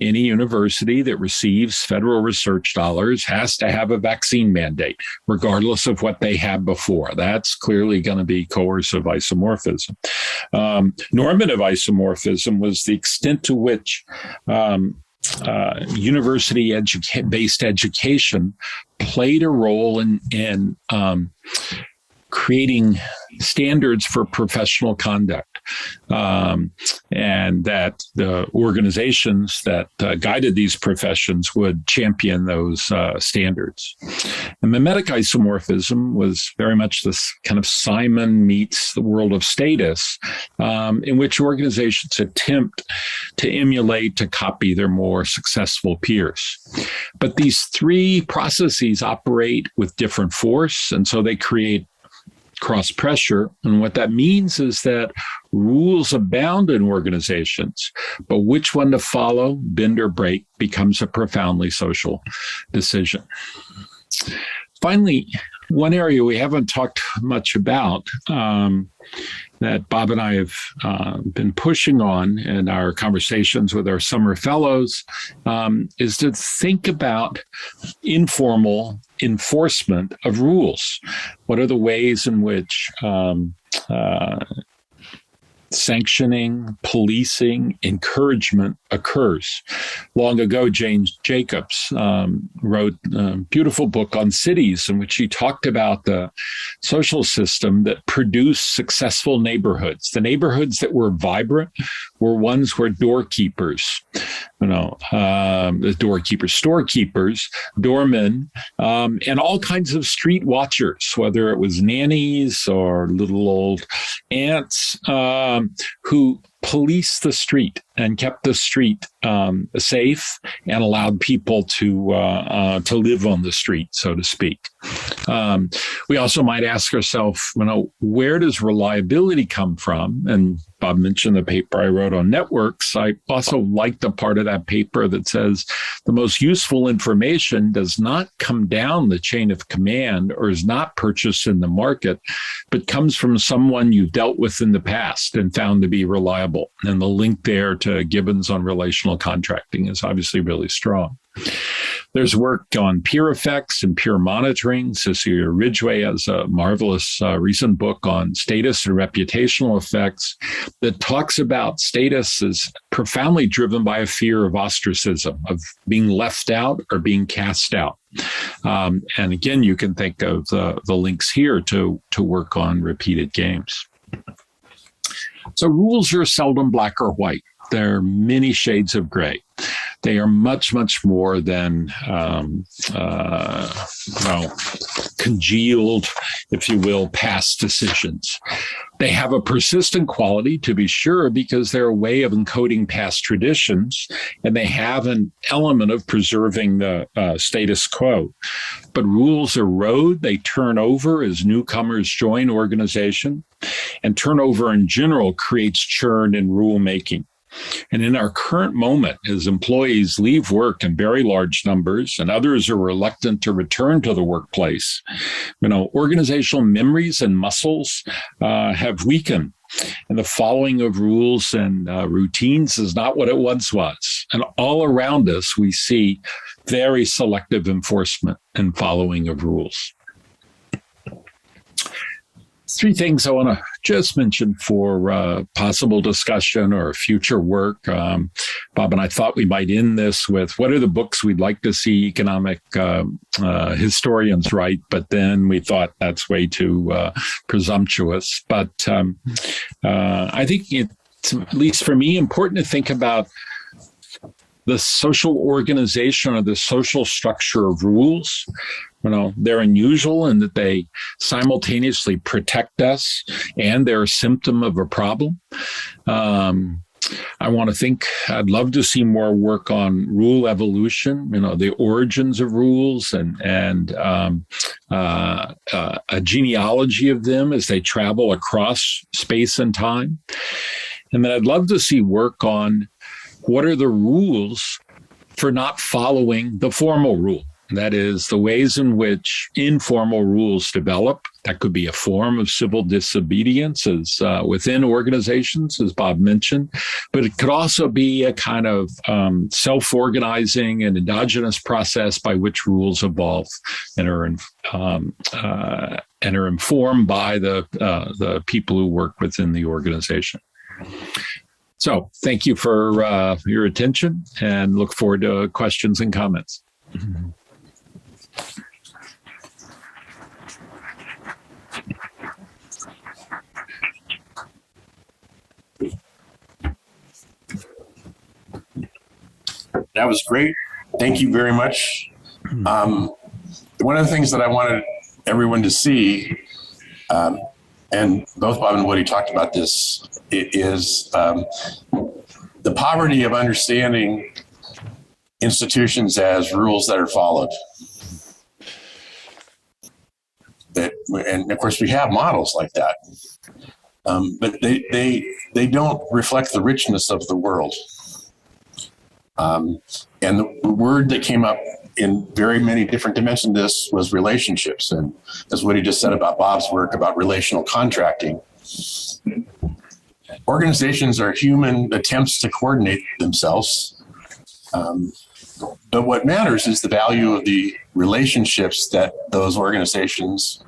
any university that receives federal research dollars has to have a vaccine mandate, regardless of what they had before. That's clearly going to be coercive isomorphism. Normative isomorphism was the extent to which university-based education played a role in creating standards for professional conduct, and that the organizations that guided these professions would champion those standards. And mimetic isomorphism was very much this kind of Simon meets the world of status, in which organizations attempt to emulate, to copy their more successful peers. But these 3 processes operate with different force, and so they create cross pressure. And what that means is that rules abound in organizations, but which one to follow, bend or break, becomes a profoundly social decision. Finally, one area we haven't talked much about that Bob and I have been pushing on in our conversations with our summer fellows is to think about informal enforcement of rules. What are the ways in which sanctioning, policing, encouragement occurs? Long ago, James Jacobs wrote a beautiful book on cities in which he talked about the social system that produced successful neighborhoods. The neighborhoods that were vibrant were ones where doorkeepers, the doorkeepers, storekeepers, doormen, and all kinds of street watchers, whether it was nannies or little old aunts, who policed the street and kept the street safe and allowed people to live on the street, so to speak. We also might ask ourselves, where does reliability come from? And Bob mentioned the paper I wrote on networks. I also like the part of that paper that says the most useful information does not come down the chain of command or is not purchased in the market, but comes from someone you've dealt with in the past and found to be reliable. And the link there to Gibbons on relational contracting is obviously really strong. There's work on peer effects and peer monitoring. Cecilia Ridgway has a marvelous recent book on status and reputational effects that talks about status as profoundly driven by a fear of ostracism, of being left out or being cast out. And again, you can think of the links here to work on repeated games. So rules are seldom black or white. There are many shades of gray. They are much, much more than congealed, if you will, past decisions. They have a persistent quality, to be sure, because they're a way of encoding past traditions, and they have an element of preserving the status quo. But rules erode, they turn over as newcomers join organization, and turnover in general creates churn in rulemaking. And in our current moment, as employees leave work in very large numbers and others are reluctant to return to the workplace, organizational memories and muscles have weakened. And the following of rules and routines is not what it once was. And all around us, we see very selective enforcement and following of rules. Three things I want to just mention for possible discussion or future work. Bob and I thought we might end this with what are the books we'd like to see economic historians write, but then we thought that's way too presumptuous. But I think it's, at least for me, important to think about the social organization or the social structure of rules. They're unusual in that they simultaneously protect us and they're a symptom of a problem. I'd love to see more work on rule evolution, the origins of rules and a genealogy of them as they travel across space and time. And then I'd love to see work on what are the rules for not following the formal rule. That is, the ways in which informal rules develop. That could be a form of civil disobedience within organizations, as Bob mentioned, but it could also be a kind of self-organizing and endogenous process by which rules evolve and are informed by the people who work within the organization. So thank you for your attention and look forward to questions and comments. That was great. Thank you very much. One of the things that I wanted everyone to see, and both Bob and Woody talked about this, is the poverty of understanding institutions as rules that are followed. And of course, we have models like that, but they don't reflect the richness of the world. And the word that came up in very many different dimensions of this was relationships. And as Woody just said about Bob's work about relational contracting, organizations are human attempts to coordinate themselves. But what matters is the value of the relationships that those organizations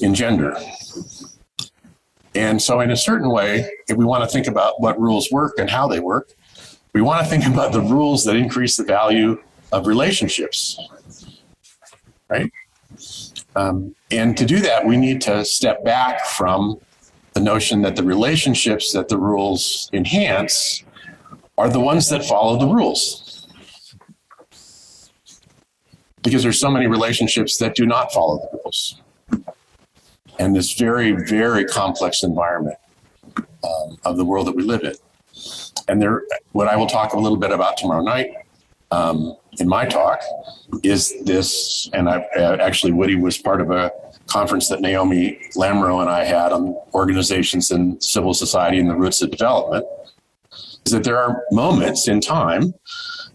engender. And so in a certain way, if we want to think about what rules work and how they work, we want to think about the rules that increase the value of relationships, right? And to do that, we need to step back from the notion that the relationships that the rules enhance are the ones that follow the rules. Because there's so many relationships that do not follow the rules. And this very, very complex environment of the world that we live in. And what I will talk a little bit about tomorrow night in my talk is this, and I actually, Woody was part of a conference that Naomi Lamro and I had on organizations in civil society and the roots of development, is that there are moments in time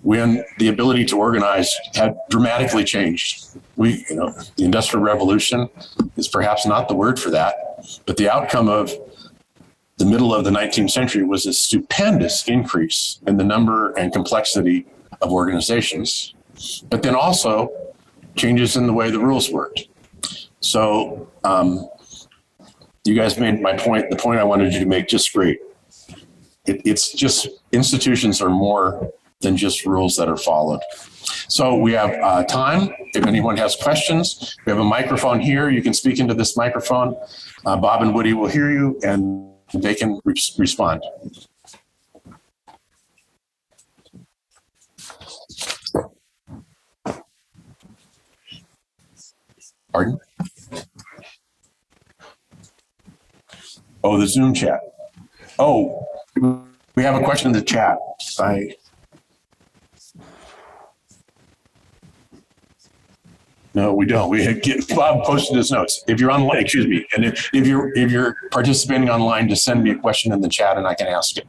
when the ability to organize had dramatically changed. The Industrial Revolution is perhaps not the word for that, but the outcome of the middle of the 19th century was a stupendous increase in the number and complexity of organizations, but then also changes in the way the rules worked. So you guys made my point, the point I wanted you to make, just great. It's just institutions are more than just rules that are followed. So we have time. If anyone has questions, we have a microphone here. You can speak into this microphone. Bob and Woody will hear you and they can respond. Pardon? Oh, the Zoom chat. Oh, we have a question in the chat. No, we don't. Bob posted his notes. If you're online, excuse me, and if you're participating online, just send me a question in the chat and I can ask it.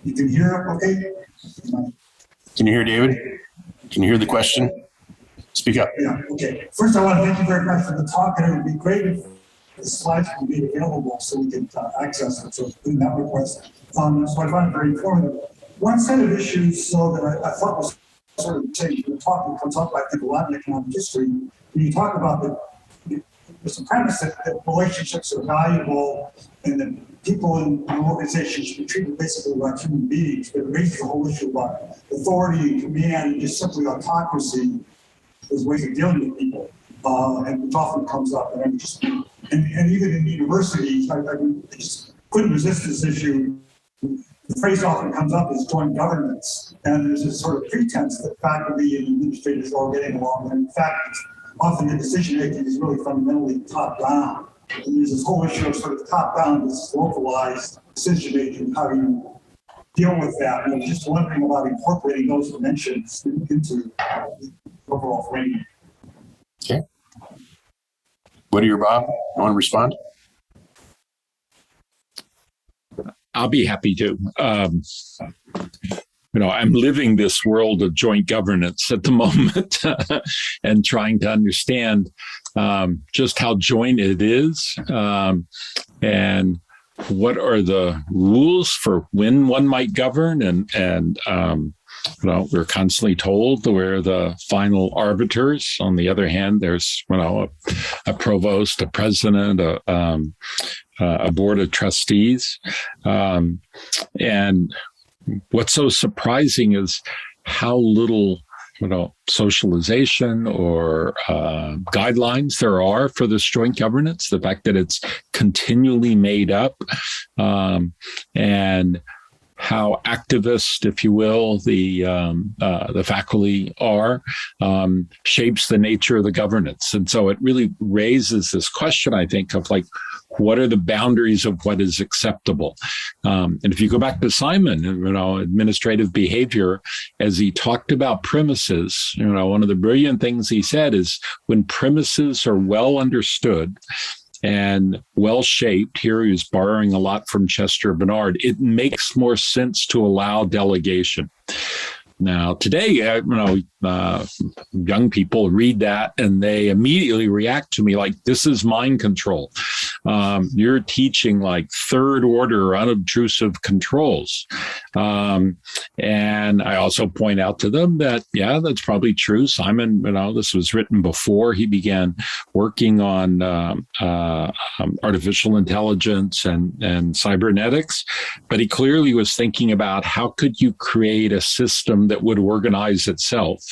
You can hear okay? Can you hear David? Can you hear the question? Speak up. Yeah, okay. First, I want to thank you very much for the talk, and it would be great if the slides could be available so we could access them. So doing that request. So I find it very informative. One set of issues, so that I thought was sort of changed. The talk that comes up, I think, a lot in economic history. When you talk about there's a premise that relationships are valuable and that people in an organization should be treated basically like human beings, but it raises the whole issue about authority and command and just simply autocracy as ways of dealing with people. And it often comes up. And even in universities, I just couldn't resist this issue. The phrase often comes up as joint governance. And there's this sort of pretense that faculty and administrators are all getting along. And in fact, often the decision making is really fundamentally top down. And there's this whole issue of sort of top down, this localized decision making. How do you deal with that? And I'm just wondering about incorporating those dimensions into the overall framing. Okay. Woody or Bob, you want to respond? I'll be happy to. I'm living this world of joint governance at the moment and trying to understand just how joint it is and what are the rules for when one might govern. And we're constantly told we're the final arbiters. On the other hand, there's, a provost, a president, a board of trustees. And what's so surprising is how little, socialization or guidelines there are for this joint governance. The fact that it's continually made up, and how activist, if you will, the faculty are, shapes the nature of the governance. And so it really raises this question, I think, of what are the boundaries of what is acceptable? And if you go back to Simon, administrative behavior, as he talked about premises, one of the brilliant things he said is when premises are well understood and well-shaped, here he was borrowing a lot from Chester Bernard, it makes more sense to allow delegation. Now, today, young people read that and they immediately react to me like, this is mind control. You're teaching third order unobtrusive controls. And I also point out to them that, that's probably true. Simon, this was written before he began working on artificial intelligence and cybernetics, but he clearly was thinking about how could you create a system that would organize itself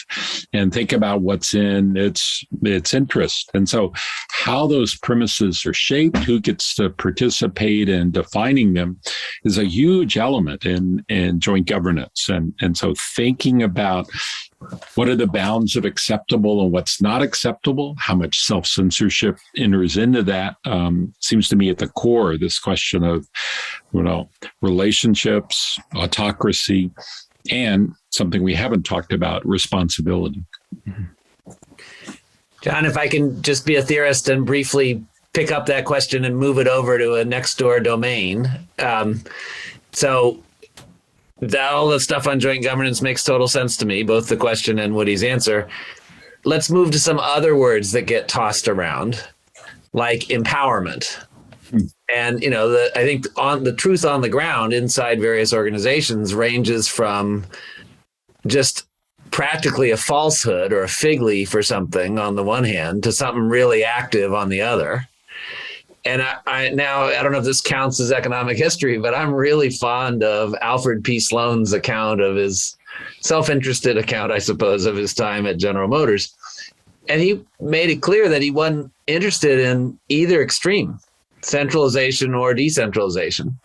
and think about what's in its interest. And so how those premises are shaped and who gets to participate in defining them is a huge element in joint governance. And so thinking about what are the bounds of acceptable and what's not acceptable, how much self-censorship enters into that, seems to me at the core of this question of, relationships, autocracy, and something we haven't talked about, responsibility. John, if I can just be a theorist and briefly pick up that question and move it over to a next door domain. So all the stuff on joint governance makes total sense to me, both the question and Woody's answer. Let's move to some other words that get tossed around, like empowerment. And, I think the truth on the ground inside various organizations ranges from just practically a falsehood or a fig leaf or something on the one hand to something really active on the other. And I don't know if this counts as economic history, but I'm really fond of Alfred P. Sloan's account of his self-interested account, I suppose, of his time at General Motors. And he made it clear that he wasn't interested in either extreme, centralization or decentralization.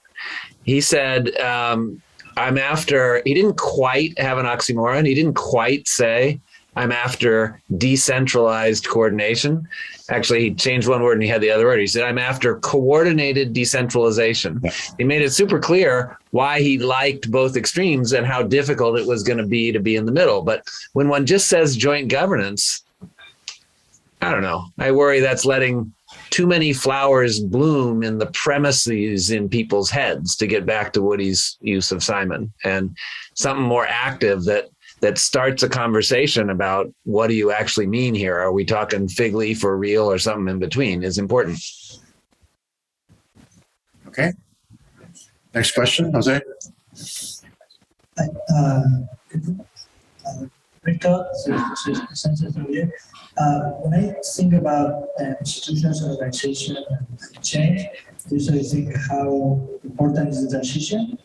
He said, he didn't quite have an oxymoron. He didn't quite say, I'm after decentralized coordination. Actually, he changed one word and he had the other word. He said, I'm after coordinated decentralization. Yeah. He made it super clear why he liked both extremes and how difficult it was going to be in the middle. But when one just says joint governance, I don't know. I worry that's letting too many flowers bloom in the premises in people's heads, to get back to Woody's use of Simon, and something more active that starts a conversation about what do you actually mean here? Are we talking fig leaf or real or something in between is important. Okay. Next question, Jose. Victor, when I think about institutions, organization, and change, I usually think how important is the transition.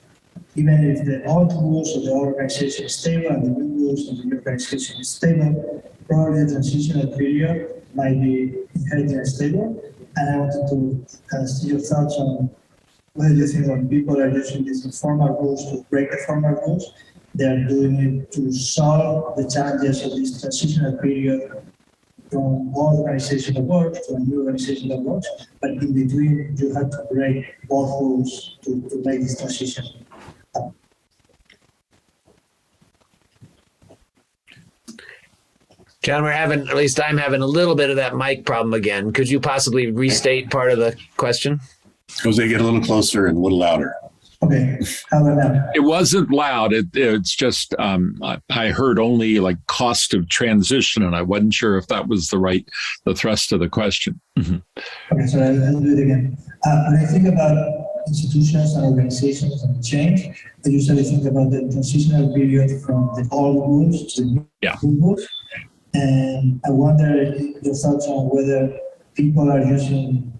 Even if the old rules of the organization is stable and the new rules of the organization is stable, probably the transitional period might be inherently unstable. And I wanted to see your thoughts on whether you think when people are using these informal rules to break the formal rules, they are doing it to solve the challenges of this transitional period from one organization that works to a new organization that works, but in between you have to break both rules to make this transition. John, I'm having a little bit of that mic problem again. Could you possibly restate part of the question? Jose, get a little closer and a little louder. Okay, how about now? It wasn't loud. It's just I heard only like cost of transition, and I wasn't sure if that was the thrust of the question. Mm-hmm. Okay, so I'll do it again. When I think about institutions and organizations and change, I usually think about the transitional period from the old rules to the new rules. And I wonder your thoughts on whether people are using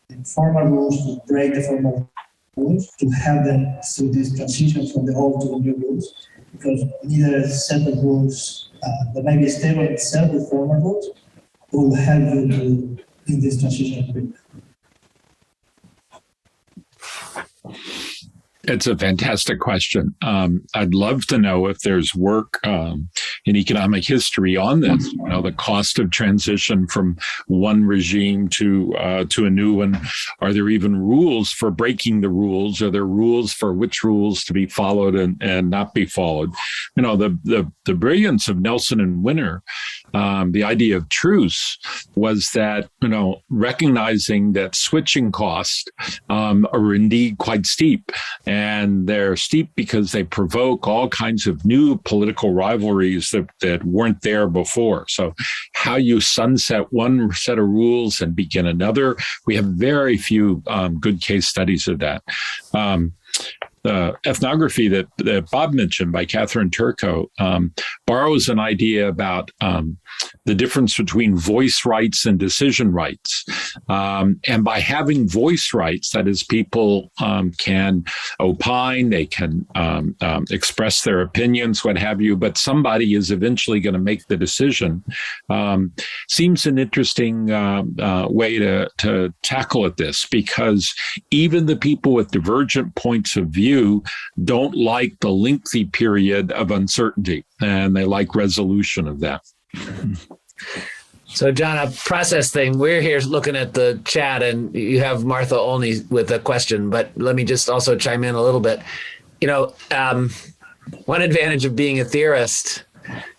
informal rules to break the formal rules to help them through this transition from the old to the new rules, because neither set of rules that may be stable itself with formal rules will help you in this transition period. It's a fantastic question. I'd love to know if there's work in economic history on this. The cost of transition from one regime to a new one. Are there even rules for breaking the rules? Are there rules for which rules to be followed and not be followed? The brilliance of Nelson and Winter, the idea of truce, was that recognizing that switching costs are indeed quite steep. And they're steep because they provoke all kinds of new political rivalries that weren't there before. So how you sunset one set of rules and begin another, we have very few good case studies of that. The ethnography that Bob mentioned by Catherine Turco borrows an idea about the difference between voice rights and decision rights. And by having voice rights, that is, people can opine, they can express their opinions, what have you, but somebody is eventually going to make the decision. Seems an interesting way to tackle at this, because even the people with divergent points of view don't like the lengthy period of uncertainty, and they like resolution of that. So, John, a process thing. We're here looking at the chat, and you have Martha only with a question, but let me just also chime in a little bit. One advantage of being a theorist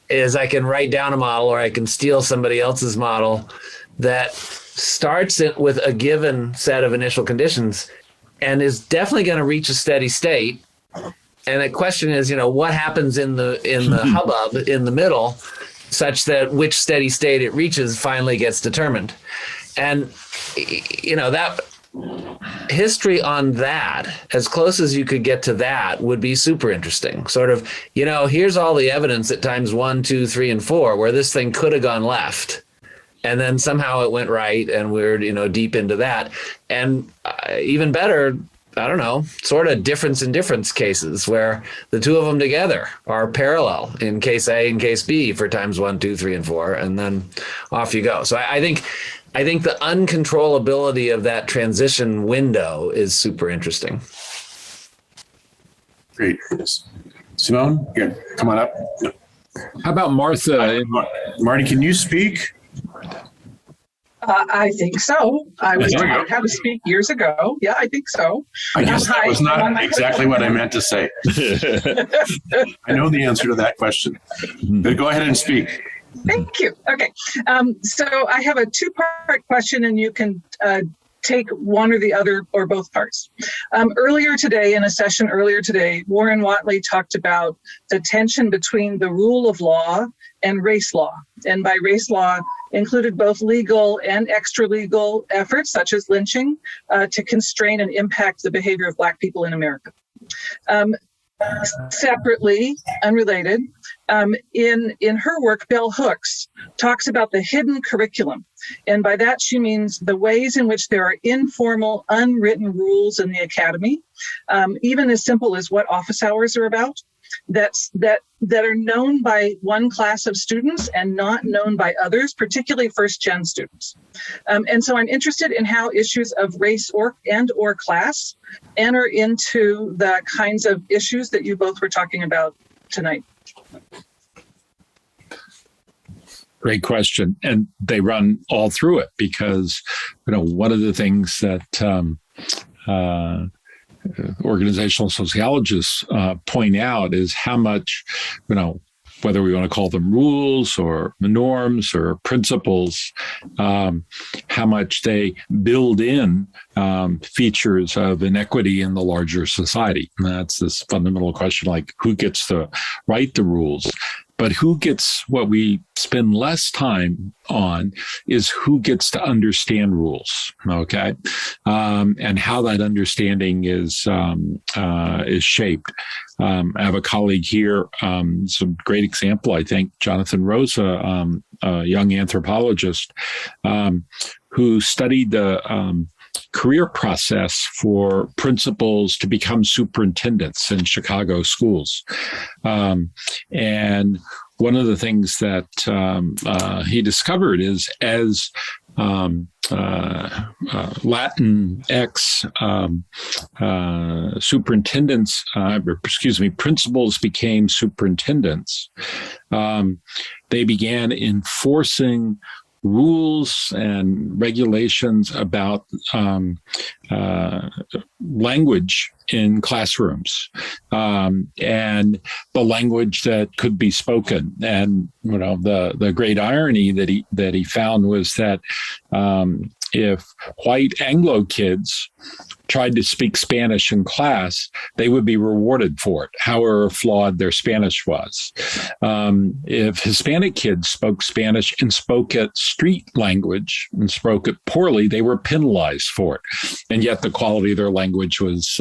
is I can write down a model, or I can steal somebody else's model that starts it with a given set of initial conditions and is definitely going to reach a steady state. And the question is, what happens in the hubbub in the middle, such that which steady state it reaches finally gets determined. And, that history on that, as close as you could get to that, would be super interesting. Sort of, here's all the evidence at times 1, 2, 3, and 4, where this thing could have gone left. And then somehow it went right, and we're, deep into that. And even better, I don't know, sort of difference in difference cases where the two of them together are parallel in case A and case B for times 1, 2, 3, and 4, and then off you go. So I think the uncontrollability of that transition window is super interesting. Great. Simone, come on up. How about Martha? Marty, can you speak? I think so. I was taught how to speak years ago. Yeah, I think so. I guess that was not exactly what I meant to say. I know the answer to that question. But go ahead and speak. Thank you. Okay. So I have a two-part question, and you can take one or the other or both parts. Earlier today, Warren Whatley talked about the tension between the rule of law and race law. And by race law, included both legal and extra-legal efforts, such as lynching, to constrain and impact the behavior of Black people in America. Separately, unrelated, in her work, Bell Hooks talks about the hidden curriculum. And by that, she means the ways in which there are informal, unwritten rules in the academy, even as simple as what office hours are about, that are known by one class of students and not known by others, particularly first-gen students. And so I'm interested in how issues of race or class enter into the kinds of issues that you both were talking about tonight. Great question. And they run all through it because, one of the things that organizational sociologists point out is how much, whether we want to call them rules or norms or principles, how much they build in features of inequity in the larger society. And that's this fundamental question, like who gets to write the rules? But who gets, what we spend less time on is who gets to understand rules, okay? And how that understanding is shaped. I have a colleague here, some great example, I think, Jonathan Rosa, a young anthropologist, who studied the career process for principals to become superintendents in Chicago schools. And one of the things that he discovered is as Latinx principals became superintendents, they began enforcing rules and regulations about language in classrooms, and the language that could be spoken. And the great irony that he found was that if white Anglo kids tried to speak Spanish in class, they would be rewarded for it, however flawed their Spanish was. If Hispanic kids spoke Spanish and spoke it street language and spoke it poorly, they were penalized for it. And yet the quality of their language was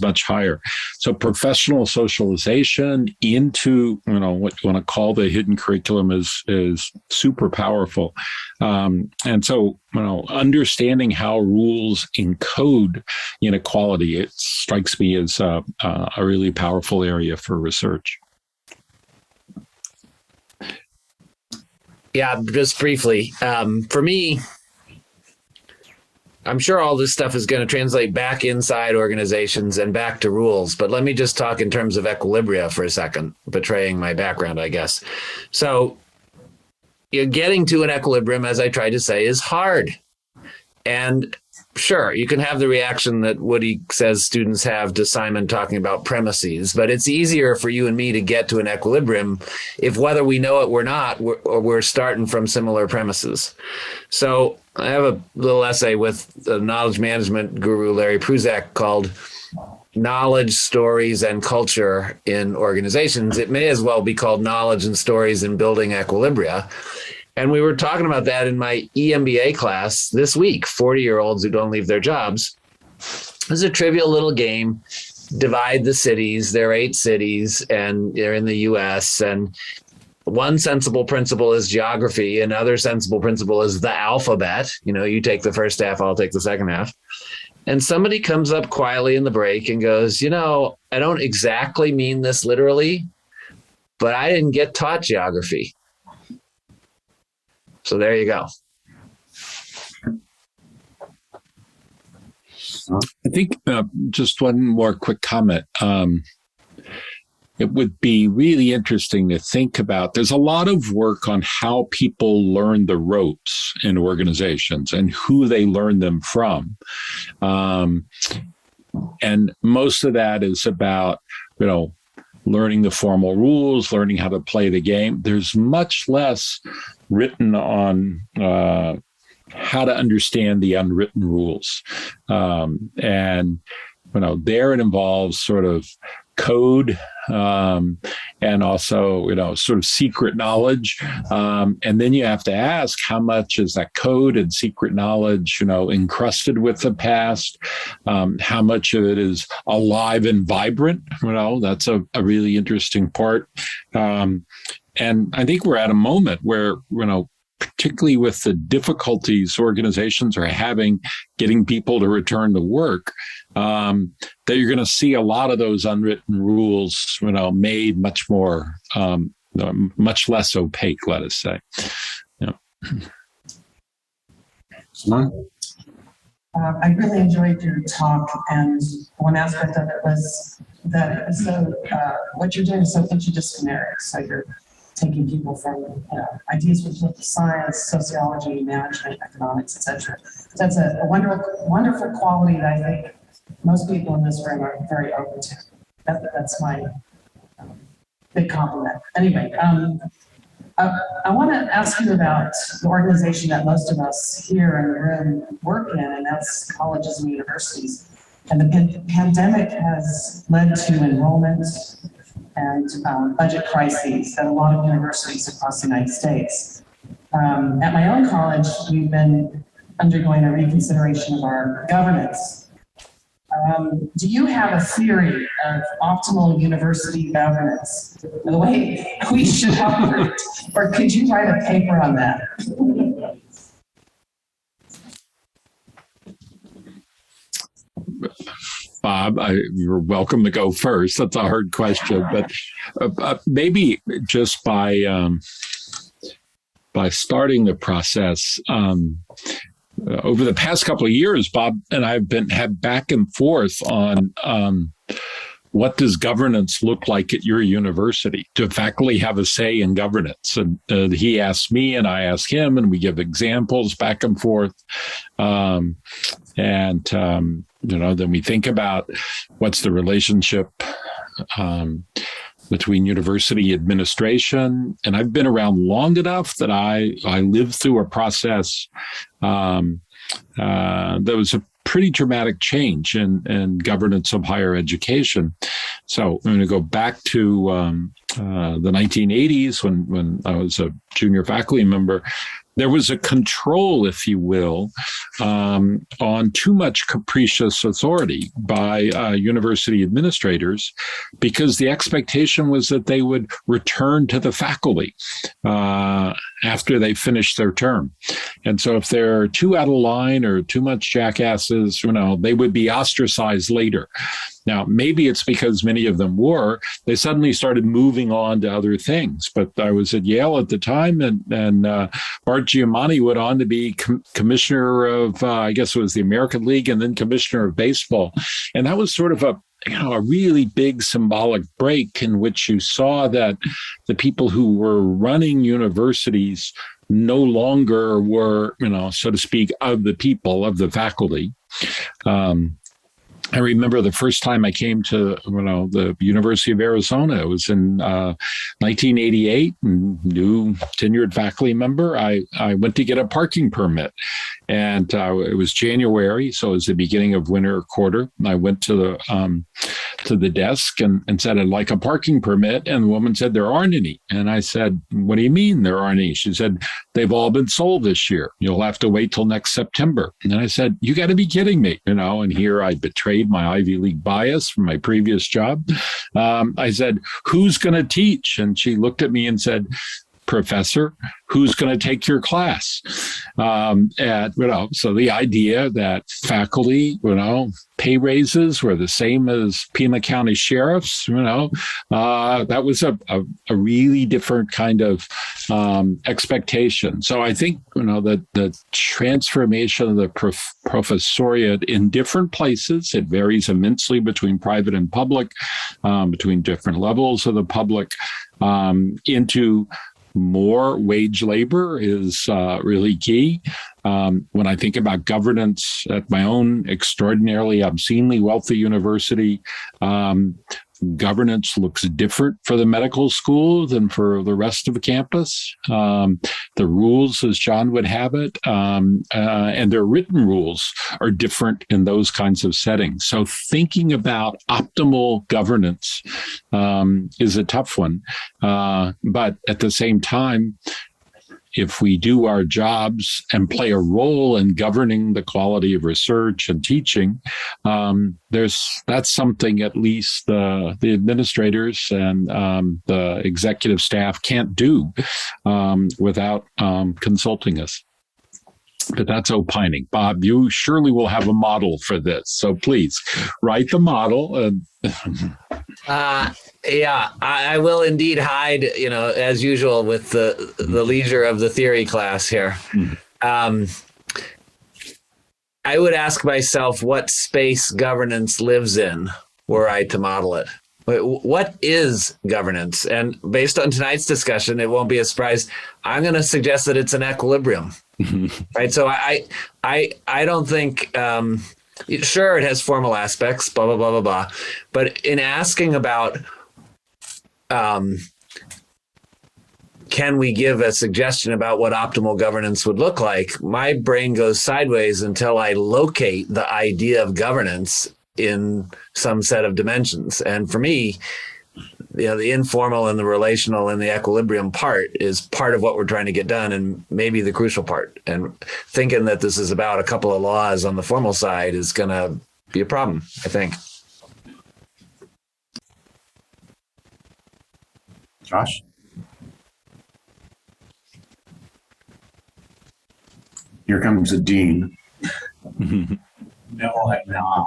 much higher. So professional socialization into, what you want to call the hidden curriculum is super powerful. And so, understanding how rules encode inequality, it strikes me as a really powerful area for research. Yeah, just briefly. For me, I'm sure all this stuff is going to translate back inside organizations and back to rules, but let me just talk in terms of equilibria for a second, betraying my background, I guess. So getting to an equilibrium, as I tried to say, is hard. And sure, you can have the reaction that Woody says students have to Simon talking about premises, but it's easier for you and me to get to an equilibrium if, whether we know it or not, we're starting from similar premises. So I have a little essay with the knowledge management guru Larry Pruzak called Knowledge, Stories, and Culture in Organizations. It may as well be called Knowledge and Stories in Building Equilibria. And we were talking about that in my EMBA class this week, 40-year-olds who don't leave their jobs. It was a trivial little game. Divide the cities. There are 8 cities, and they're in the U.S. And one sensible principle is geography. Another sensible principle is the alphabet. You take the first half, I'll take the second half. And somebody comes up quietly in the break and goes, I don't exactly mean this literally, but I didn't get taught geography. So there you go. I think just one more quick comment. It would be really interesting to think about. There's a lot of work on how people learn the ropes in organizations and who they learn them from. And most of that is about, learning the formal rules, learning how to play the game. There's much less written on how to understand the unwritten rules. And there it involves sort of code and also, sort of secret knowledge. And then you have to ask, how much is that code and secret knowledge, encrusted with the past? How much of it is alive and vibrant? That's a really interesting part. And I think we're at a moment where, particularly with the difficulties organizations are having getting people to return to work, that you're going to see a lot of those unwritten rules, made much more, much less opaque, let us say. I really enjoyed your talk, and one aspect of it was that it was so, what you're doing is so interdisciplinary. So you're taking people from ideas from political science, sociology, management, economics, etc. That's a wonderful quality that I think most people in this room are very open to. That's my big compliment. Anyway, I want to ask you about the organization that most of us here in the room work in, and that's colleges and universities. And the pandemic has led to enrollment and budget crises at a lot of universities across the United States. At my own college, we've been undergoing a reconsideration of our governance. Do you have a theory of optimal university governance, the way we should operate, or could you write a paper on that? Bob, you're welcome to go first. That's a hard question, but maybe just by starting the process. Over the past couple of years, Bob and I have had back and forth on what does governance look like at your university? Do faculty have a say in governance? And he asked me and I asked him, and we give examples back and forth. Then we think about what's the relationship between university administration. And I've been around long enough that I lived through a process that was pretty dramatic change in governance of higher education. So I'm going to go back to the 1980s when I was a junior faculty member. There was a control, if you will, on too much capricious authority by university administrators, because the expectation was that they would return to the faculty after they finished their term. And so if they're too out of line or too much jackasses, they would be ostracized later. Now, maybe it's because many of them were. They suddenly started moving on to other things. But I was at Yale at the time, and Bart Giamatti went on to be commissioner of, I guess it was the American League, and then commissioner of baseball. And that was sort of a really big symbolic break in which you saw that the people who were running universities no longer were, so to speak, of the people, of the faculty. I remember the first time I came to, the University of Arizona. It was in 1988, new tenured faculty member. I went to get a parking permit, and it was January, so it was the beginning of winter quarter. I went to the desk and said, I'd like a parking permit. And the woman said, there aren't any. And I said, what do you mean there aren't any? She said, they've all been sold this year. You'll have to wait till next September. And I said, you got to be kidding me, and here I betrayed my Ivy League bias from my previous job. I said, who's going to teach? And she looked at me and said, Professor, who's going to take your class? So the idea that faculty, pay raises were the same as Pima County sheriffs, that was a really different kind of expectation. So I think, that the transformation of the professoriate in different places, it varies immensely between private and public, between different levels of the public, into more wage labor is really key. When I think about governance at my own extraordinarily, obscenely wealthy university, governance looks different for the medical school than for the rest of the campus. The rules, as John would have it, and their written rules are different in those kinds of settings. So thinking about optimal governance is a tough one. But at the same time, if we do our jobs and play a role in governing the quality of research and teaching, that's something at least the administrators and the executive staff can't do without consulting us. But that's opining. Bob, you surely will have a model for this. So please write the model. Yeah, I will indeed hide, as usual with the leisure of the theory class here. I would ask myself what space governance lives in were I to model it. What is governance? And based on tonight's discussion, it won't be a surprise. I'm going to suggest that it's an equilibrium, right? So I don't think, sure, it has formal aspects, blah, blah, blah, blah, blah. But in asking about, can we give a suggestion about what optimal governance would look like? My brain goes sideways until I locate the idea of governance in some set of dimensions. And for me, the informal and the relational and the equilibrium part is part of what we're trying to get done, and maybe the crucial part. And thinking that this is about a couple of laws on the formal side is going to be a problem, I think. Josh? Here comes the dean. No, I'm not.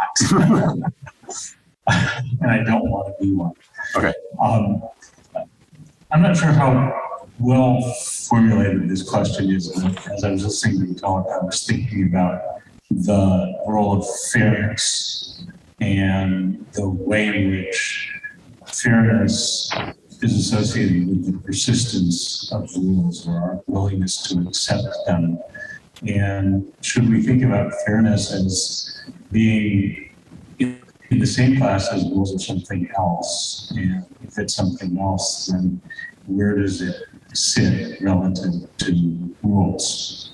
And I don't want to be one. Okay. I'm not sure how well formulated this question is. As I was listening to the talk, I was thinking about the role of fairness and the way in which fairness is associated with the persistence of rules or our willingness to accept them. And should we think about fairness as being in the same class as rules of something else? And if it's something else, then where does it sit relative to rules?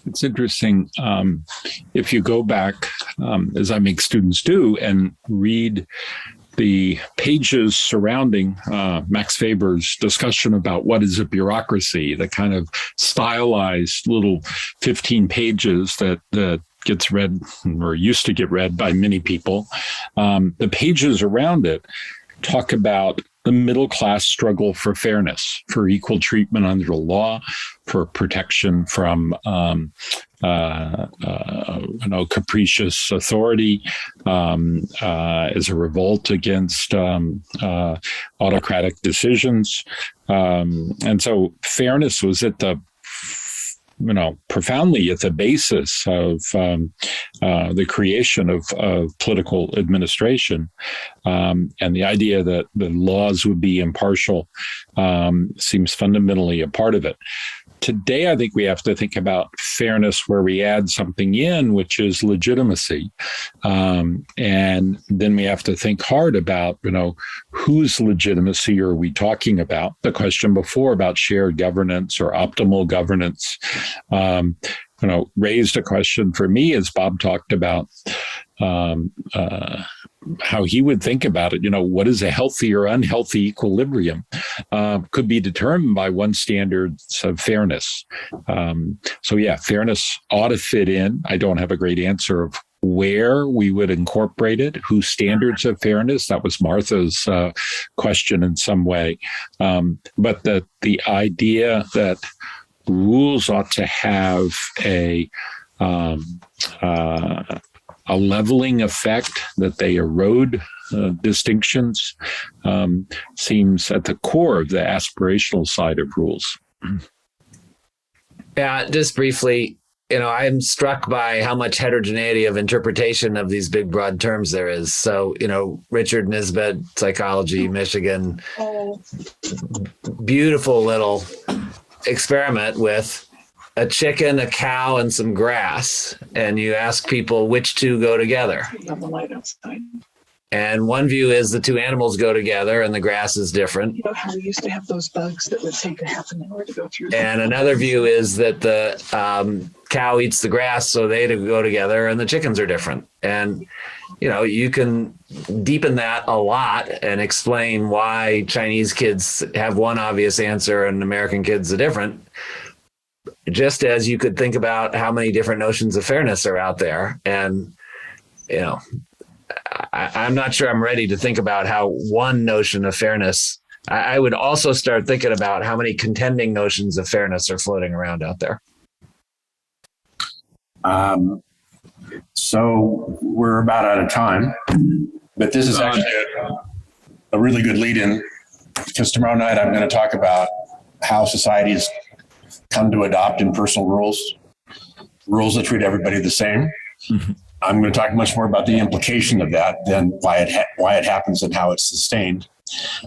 It's interesting. If you go back, as I make students do, and read the pages surrounding Max Weber's discussion about what is a bureaucracy, the kind of stylized little 15 pages that gets read or used to get read by many people, the pages around it talk about the middle class struggle for fairness, for equal treatment under the law, for protection from capricious authority, as a revolt against autocratic decisions. And so fairness was at the profoundly at the basis of the creation of political administration, and the idea that the laws would be impartial seems fundamentally a part of it. Today, I think we have to think about fairness where we add something in, which is legitimacy. And then we have to think hard about, whose legitimacy are we talking about? The question before about shared governance or optimal governance, raised a question for me as Bob talked about how he would think about it. What is a healthy or unhealthy equilibrium could be determined by one's standards of fairness. Fairness ought to fit in. I don't have a great answer of where we would incorporate it, whose standards of fairness. That was Martha's question in some way. But the idea that rules ought to have a leveling effect, that they erode distinctions, seems at the core of the aspirational side of rules. Yeah, just briefly, I'm struck by how much heterogeneity of interpretation of these big, broad terms there is. So, Richard Nisbet, Psychology, Michigan, beautiful little experiment with a chicken, a cow, and some grass. And you ask people which two go together. And one view is the two animals go together and the grass is different. How we used to have those bugs that would take a half an hour to go through. And another view is that the cow eats the grass, so they go together, and the chickens are different. And, you can deepen that a lot and explain why Chinese kids have one obvious answer and American kids a different. Just as you could think about how many different notions of fairness are out there. And, I'm not sure I'm ready to think about how one notion of fairness. I would also start thinking about how many contending notions of fairness are floating around out there. So we're about out of time, but this is actually a really good lead-in, because tomorrow night I'm going to talk about how societies come to adopt impersonal rules that treat everybody the same. Mm-hmm. I'm going to talk much more about the implication of that than why it happens and how it's sustained.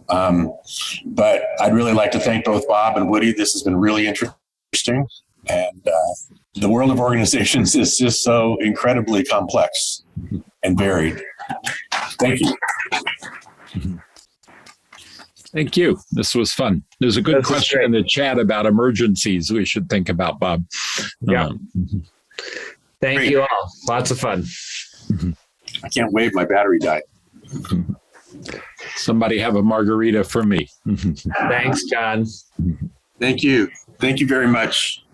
But I'd really like to thank both Bob and Woody. This has been really interesting. And the world of organizations is just so incredibly complex and varied. Thank you. Thank you. This was fun. There's a good question in the chat about emergencies we should think about, Bob. Yeah. Thank you all. Lots of fun. I can't wait. My battery died. Somebody have a margarita for me. Thanks, John. Thank you. Thank you very much.